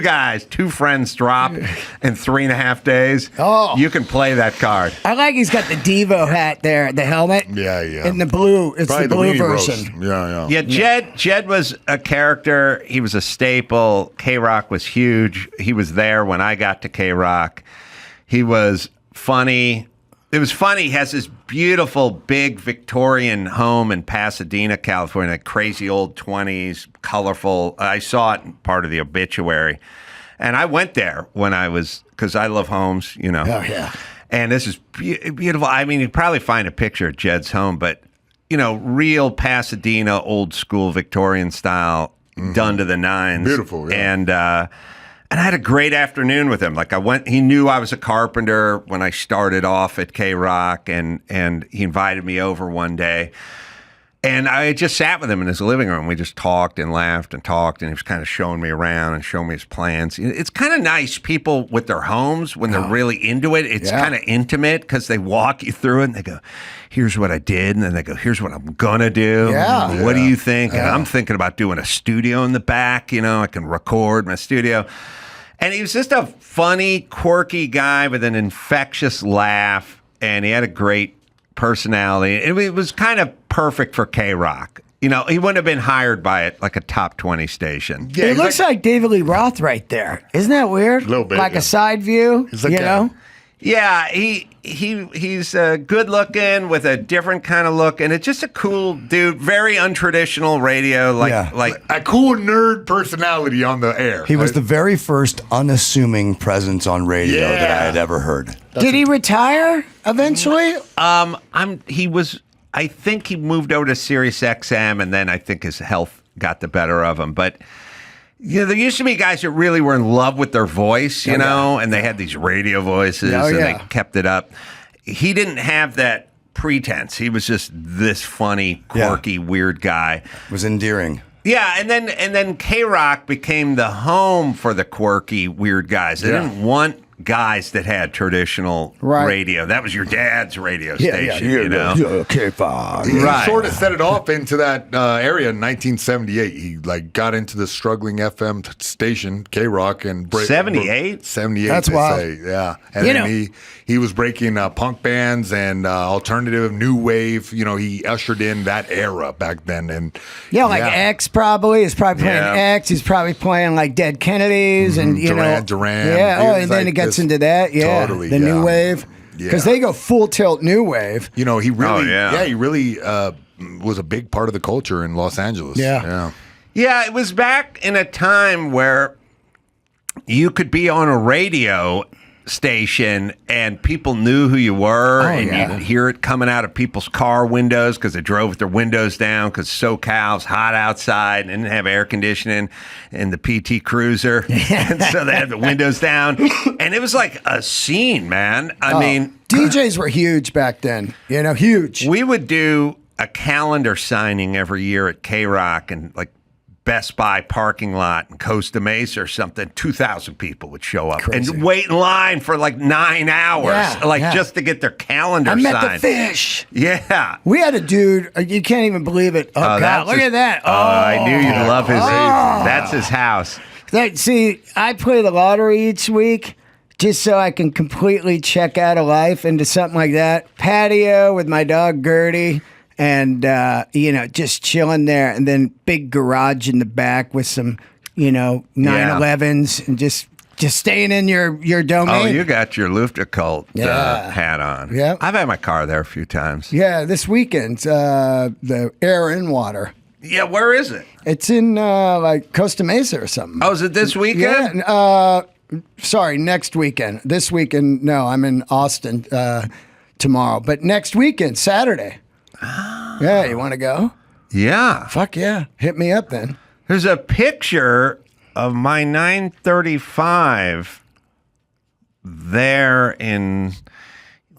friends drop in 3.5 days. Oh. You can play that card. I like he's got the Devo hat there, the helmet. Yeah. In the blue. It's Probably the blue Weenie version. Roast. Yeah. Jed was a character. He was a staple. K-Rock was huge. He was there when I got to K-Rock. He was funny. It was funny. He has this beautiful, big Victorian home in Pasadena, California, like crazy old 20s, colorful. I saw it in part of the obituary. And I went there when I was, because I love homes, Oh, yeah. And this is beautiful. I mean, you'd probably find a picture of Jed's home, but real Pasadena, old school Victorian style, done to the nines. Beautiful, yeah. And I had a great afternoon with him. Like he knew I was a carpenter when I started off at K-Rock, and he invited me over one day. And I just sat with him in his living room. We just talked and laughed and talked, and he was kind of showing me around and showing me his plans. It's kind of nice, people with their homes, when they're really into it. It's kind of intimate because they walk you through it and they go, here's what I did. And then they go, here's what I'm going to do. Yeah. What do you think? And I'm thinking about doing a studio in the back. I can record my studio. And he was just a funny, quirky guy with an infectious laugh. And he had a great personality. It was kind of perfect for K-Rock. He wouldn't have been hired by it like a top 20 station. Yeah, it looks like David Lee Roth right there. Isn't that weird? A little bit. Like a side view, He's like Yeah, he's good looking with a different kind of look, and it's just a cool dude. Very untraditional radio, like a cool nerd personality on the air. He was the very first unassuming presence on radio that I had ever heard. Did he retire eventually? I think he moved over to Sirius XM, and then I think his health got the better of him. But there used to be guys that really were in love with their voice, and they had these radio voices, and they kept it up. He didn't have that pretense. He was just this funny, quirky, weird guy. It was endearing. Yeah, and then K-Rock became the home for the quirky, weird guys. They didn't want guys that had traditional radio. That was your dad's radio station, K-Rock. He sort of set it off into that area in 1978. He got into the struggling FM station, K-Rock, and 78? 78. That's wild. Yeah, and then he was breaking punk bands and alternative new wave. He ushered in that era back then, and X probably. He's probably playing X. He's probably playing like Dead Kennedys and Duran. Yeah. And then it gets into that. Yeah, totally, the new wave. Because they go full tilt new wave. He really was a big part of the culture in Los Angeles. Yeah, it was back in a time where you could be on a radio station and people knew who you were, and you'd hear it coming out of people's car windows because they drove with their windows down because SoCal's hot outside and didn't have air conditioning in the PT Cruiser, and so they had the windows down, and it was like a scene, man. I mean, DJs were huge back then. Huge. We would do a calendar signing every year at K-Rock, and Best Buy parking lot in Costa Mesa or something, 2,000 people would show up and wait in line for 9 hours, just to get their calendar signed. I met the Fish. Yeah. We had a dude, you can't even believe it. Oh God, look at that. I knew you'd love his. That's his house. See, I play the lottery each week just so I can completely check out of life into something like that. Patio with my dog Gertie. And, just chilling there. And then big garage in the back with some, 911s and just staying in your domain. Oh, you got your Luftgekühlt hat on. Yeah. I've had my car there a few times. Yeah, this weekend, the Air and Water. Yeah, where is it? It's in, Costa Mesa or something. Oh, is it this weekend? Yeah, sorry, next weekend. This weekend, no, I'm in Austin tomorrow. But next weekend, Saturday. Yeah, you want to go? Yeah. Fuck yeah. Hit me up then. There's a picture of my 935 there when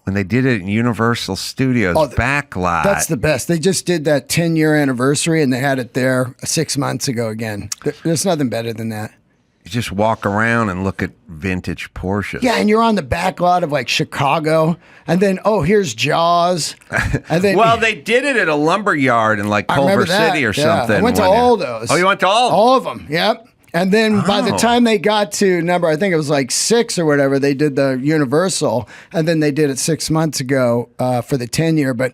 they did it in Universal Studios back lot. That's the best. They just did that 10-year anniversary, and they had it there 6 months ago again. There's nothing better than that. You just walk around and look at vintage Porsches. Yeah, and you're on the back lot of Chicago, and then here's Jaws, and then they did it at a lumber yard in Culver City or something. I went to all those. Oh, you went to all? All of them. Yep. And then by the time they got to number, I think it was 6 or whatever, they did the Universal, and then they did it 6 months ago for the 10-year. But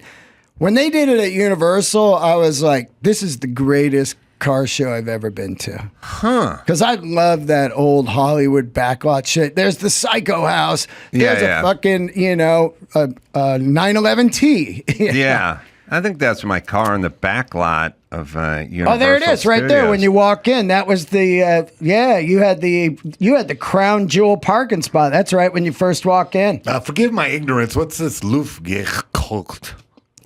when they did it at Universal, I was like, this is the greatest car show I've ever been to. Because I love that old Hollywood backlot shit. There's the Psycho House. There's a fucking, a 911T. Yeah. I think that's my car in the backlot of Universal Oh, there it is, right there. When you walk in, that was the you had the crown jewel parking spot. That's right when you first walk in. Forgive my ignorance. What's this Luftgekühlt?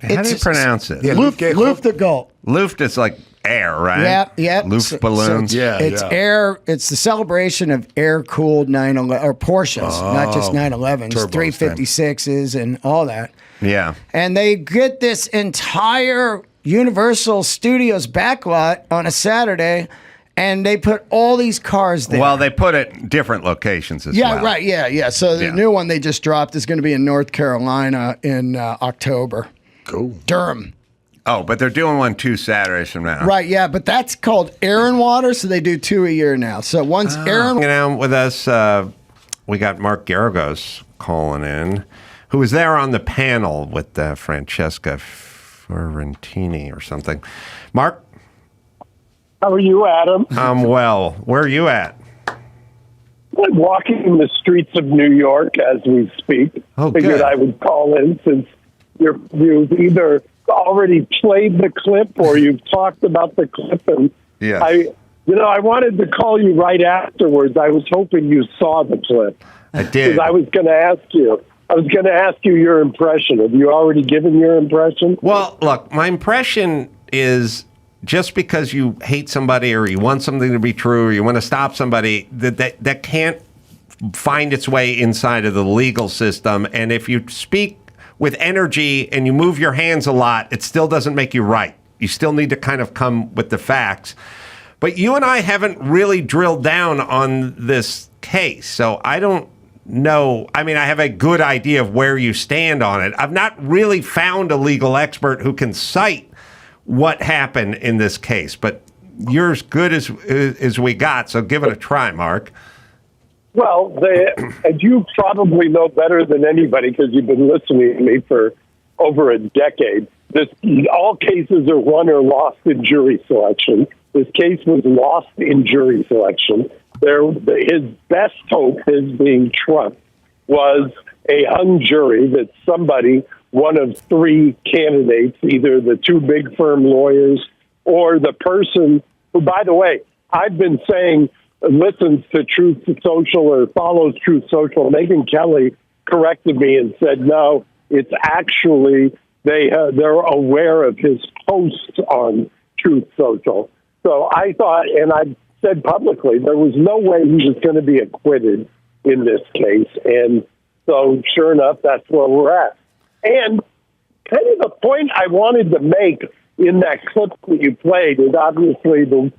How do you pronounce it? Yeah, Luft the Gold. Luft is like air, right? Yeah. Luft balloons. It's air. It's the celebration of air-cooled 911 or Porsches, not just 911s, 356s, and all that. Yeah. And they get this entire Universal Studios backlot on a Saturday, and they put all these cars there. Well, they put it different locations as well. Yeah, right. Yeah. So the new one they just dropped is going to be in North Carolina in October. Cool. Durham. Oh, but they're doing one 2 Saturdays from now. Right, yeah, but that's called Air and Water, so they do 2 a year now. So once Air and Hanging out with us, we got Mark Garagos calling in, who was there on the panel with Francesca Fiorentini or something. Mark? How are you, Adam? I'm well. Where are you at? I'm walking the streets of New York as we speak. Oh, Figured good. I would call in since you've either already played the clip or you've talked about the clip, and Yes. I wanted to call you right afterwards. I was hoping you saw the clip. I did. Because I was going to ask you your impression. Have you already given your impression? Well, look, my impression is just because you hate somebody or you want something to be true or you want to stop somebody, that can't find its way inside of the legal system. And if you speak with energy and you move your hands a lot, it still doesn't make you right. You still need to kind of come with the facts. But you and I haven't really drilled down on this case, so I don't know. I mean, I have a good idea of where you stand on it. I've not really found a legal expert who can cite what happened in this case, but you're as good as we got, so give it a try, Mark. Well, and you probably know better than anybody because you've been listening to me for over a decade. All cases are won or lost in jury selection. This case was lost in jury selection. His best hope, his being Trump, was a hung jury that somebody, one of 3 candidates, either the 2 big firm lawyers or the person who, by the way, I've been saying listens to Truth Social or follows Truth Social. Megyn Kelly corrected me and said, no, it's actually they're aware of his posts on Truth Social. So I thought, and I said publicly, there was no way he was going to be acquitted in this case. And so sure enough, that's where we're at. And kind of the point I wanted to make in that clip that you played is obviously the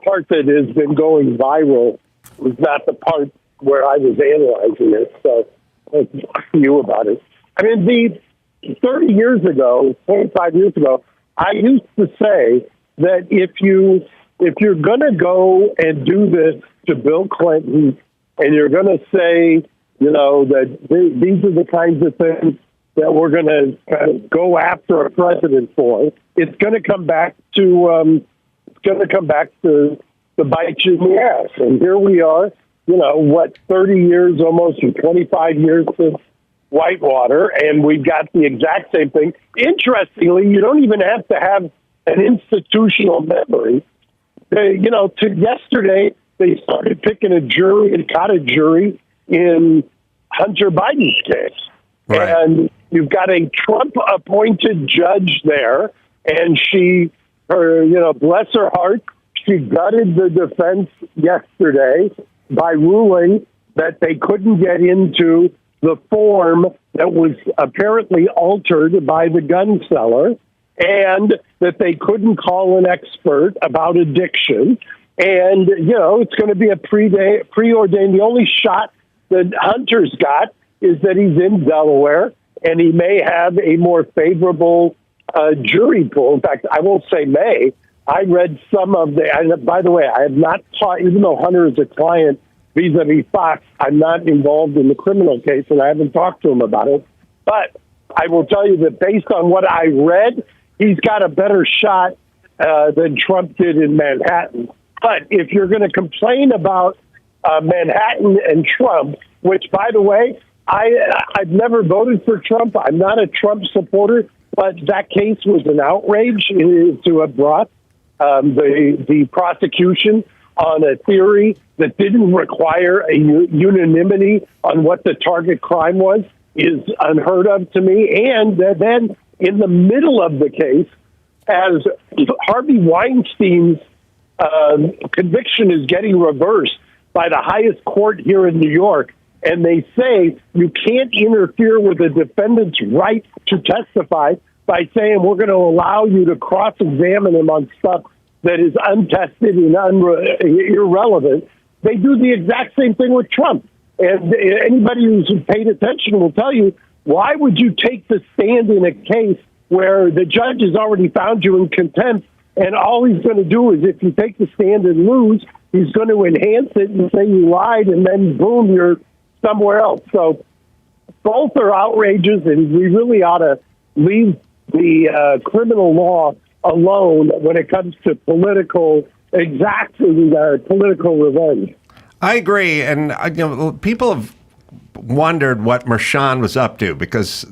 part that has been going viral was not the part where I was analyzing it. So let's talk to you about it. I mean, 30 years ago, 25 years ago, I used to say that if you're going to go and do this to Bill Clinton and you're going to say, that these are the kinds of things that we're going to go after a president for, it's going to come back to bite you in the ass. And here we are, 30 years, almost 25 years since Whitewater, and we've got the exact same thing. Interestingly, you don't even have to have an institutional memory. To yesterday, they started picking a jury and got a jury in Hunter Biden's case. Right. And you've got a Trump-appointed judge there, and bless her heart, she gutted the defense yesterday by ruling that they couldn't get into the form that was apparently altered by the gun seller, and that they couldn't call an expert about addiction. And, it's going to be a preordained. The only shot that Hunter's got is that he's in Delaware, and he may have a more favorable jury pool. In fact, I won't say may. I read some of by the way, I have not taught, even though Hunter is a client vis-a-vis Fox, I'm not involved in the criminal case, and I haven't talked to him about it. But I will tell you that based on what I read, he's got a better shot than Trump did in Manhattan. But if you're going to complain about Manhattan and Trump, which, by the way, I've never voted for Trump. I'm not a Trump supporter, but that case was an outrage to have brought the prosecution on a theory that didn't require a unanimity on what the target crime was is unheard of to me. And then in the middle of the case, as Harvey Weinstein's conviction is getting reversed by the highest court here in New York, and they say you can't interfere with a defendant's right to testify by saying we're going to allow you to cross-examine him on stuff that is untested and irrelevant. They do the exact same thing with Trump. And anybody who's paid attention will tell you, why would you take the stand in a case where the judge has already found you in contempt, and all he's going to do is, if you take the stand and lose, he's going to enhance it and say you lied, and then boom, you're somewhere else. So both are outrageous, and we really ought to leave the criminal law alone when it comes to political exacting political revenge. I agree, and people have wondered what Merchan was up to because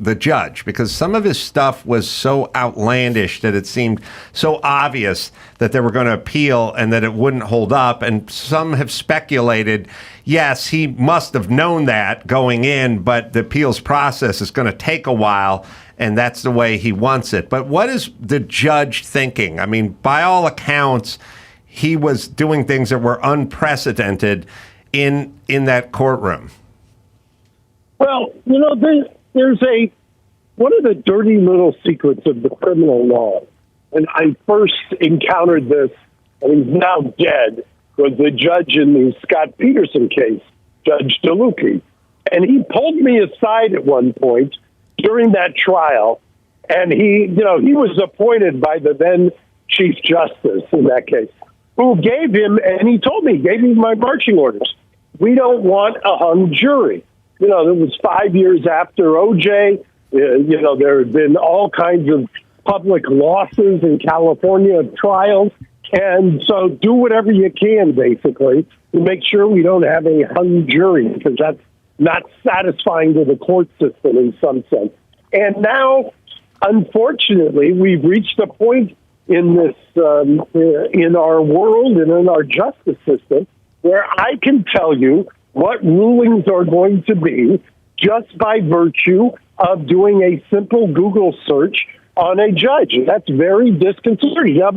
some of his stuff was so outlandish that it seemed so obvious that they were going to appeal and that it wouldn't hold up. And some have speculated, yes, he must have known that going in, but the appeals process is going to take a while, and that's the way he wants it. But what is the judge thinking? I mean, by all accounts, he was doing things that were unprecedented in that courtroom. Well, there's one of the dirty little secrets of the criminal law, and I first encountered this, and he's now dead, was the judge in the Scott Peterson case, Judge DeLuca. And he pulled me aside at one point during that trial, and he was appointed by the then Chief Justice in that case, who gave him my marching orders. We don't want a hung jury. It was 5 years after OJ. There have been all kinds of public losses in California trials. And so do whatever you can, basically, to make sure we don't have a hung jury, because that's not satisfying to the court system in some sense. And now, unfortunately, we've reached a point in this, in our world and in our justice system where I can tell you what rulings are going to be just by virtue of doing a simple Google search on a judge. And that's very disconcerting. Now,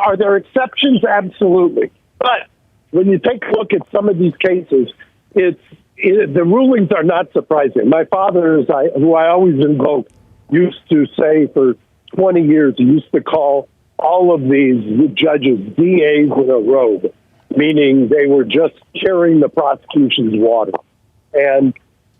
are there exceptions? Absolutely. But when you take a look at some of these cases, the rulings are not surprising. My father, who I always invoke, used to say for 20 years, he used to call all of these judges DAs in a robe, meaning they were just carrying the prosecution's water. And,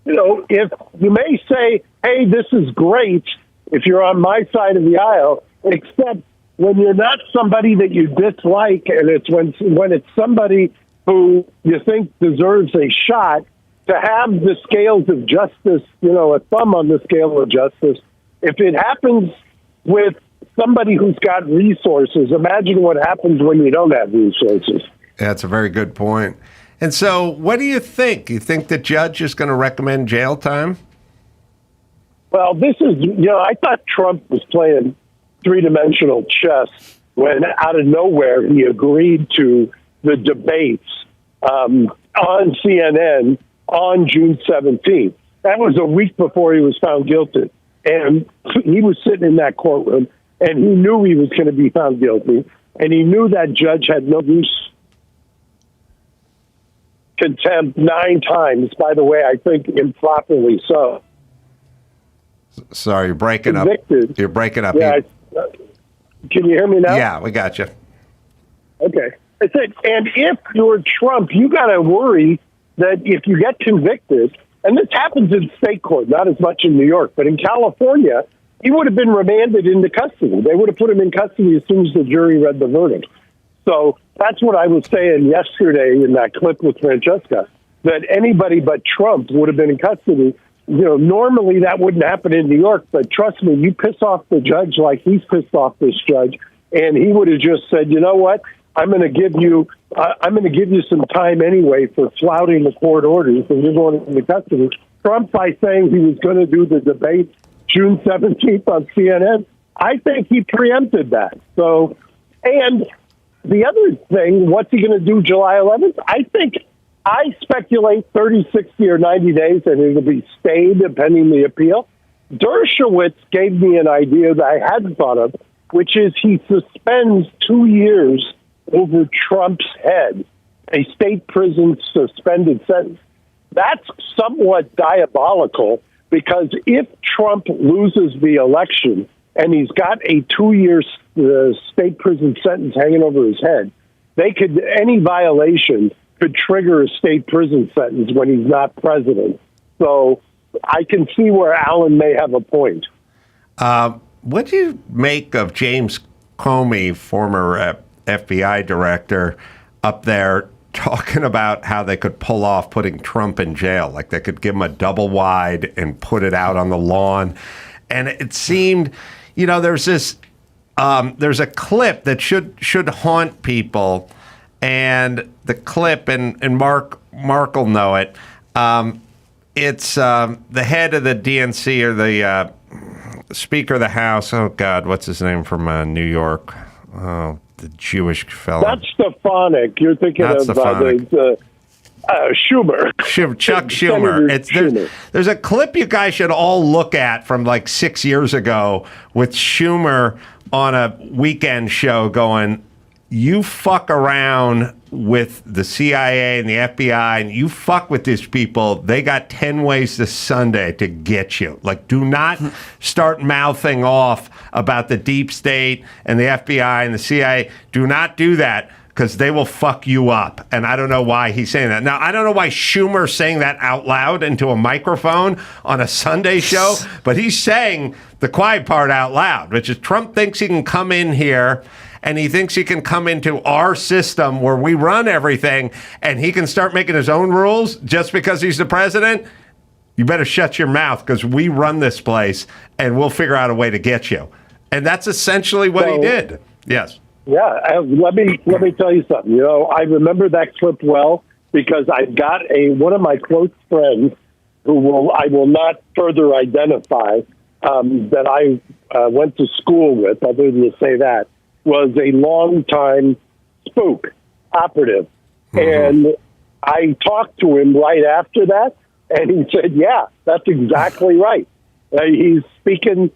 if you may say, hey, this is great if you're on my side of the aisle, except when you're not somebody that you dislike, and it's when it's somebody who you think deserves a shot, to have the scales of justice, a thumb on the scale of justice. If it happens with somebody who's got resources, imagine what happens when you don't have resources. That's a very good point. And so what do you think? You think the judge is going to recommend jail time? Well, this is, I thought Trump was playing three-dimensional chess when out of nowhere he agreed to the debates on CNN on June 17th. That was a week before he was found guilty. And he was sitting in that courtroom, and he knew he was going to be found guilty, and he knew that judge had no use contempt 9 times, by the way, I think improperly so. Sorry, you're breaking Convicted. up. You're breaking up. Yeah, can you hear me now? Yeah, we got you. Okay. I said, and if you're Trump, you got to worry that if you get convicted, and this happens in state court, not as much in New York, but in California, he would have been remanded into custody. They would have put him in custody as soon as the jury read the verdict. So that's what I was saying yesterday in that clip with Francesca, that anybody but Trump would have been in custody. Normally that wouldn't happen in New York, but trust me, you piss off the judge like he's pissed off this judge, and he would have just said, you know what, I'm going to give you some time anyway for flouting the court orders, and you're going into custody. Trump, by saying he was going to do the debate June 17th on CNN, I think he preempted that. So, and the other thing, what's he going to do July 11th? I speculate 30, 60, or 90 days, and it'll be stayed pending the appeal. Dershowitz gave me an idea that I hadn't thought of, which is he suspends 2 years over Trump's head, a state prison suspended sentence. That's somewhat diabolical, because if Trump loses the election and he's got a 2-year state prison sentence hanging over his head, any violation could trigger a state prison sentence when he's not president. So I can see where Alan may have a point. What do you make of James Comey, former FBI director, up there talking about how they could pull off putting Trump in jail? Like they could give him a double wide and put it out on the lawn. And it seemed, there's a clip that should haunt people. And the clip, and Mark will know it. It's the head of the DNC, or the Speaker of the House. Oh, God, what's his name from New York? Oh, the Jewish fellow. That's Stefanik. You're thinking of Schumer. Chuck Schumer. There's a clip you guys should all look at from like 6 years ago with Schumer on a weekend show going, you fuck around with the CIA and the FBI and you fuck with these people, they got 10 ways this Sunday to get you. Like, do not start mouthing off about the deep state and the FBI and the CIA. Do not do that, because they will fuck you up. And I don't know why he's saying that. Now, I don't know why Schumer's saying that out loud into a microphone on a Sunday show, but he's saying the quiet part out loud, which is Trump thinks he can come in here and he thinks he can come into our system where we run everything and he can start making his own rules just because he's the president. You better shut your mouth, because we run this place and we'll figure out a way to get you. And that's essentially what he did. Yes. Yeah, let me tell you something. I remember that clip well, because I've got one of my close friends who I will not further identify, that I went to school with, other than to say that, was a longtime spook operative. Mm-hmm. And I talked to him right after that, and he said, yeah, that's exactly right. He's speaking,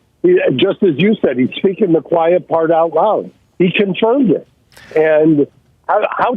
just as you said, he's speaking the quiet part out loud. He confirmed it. And how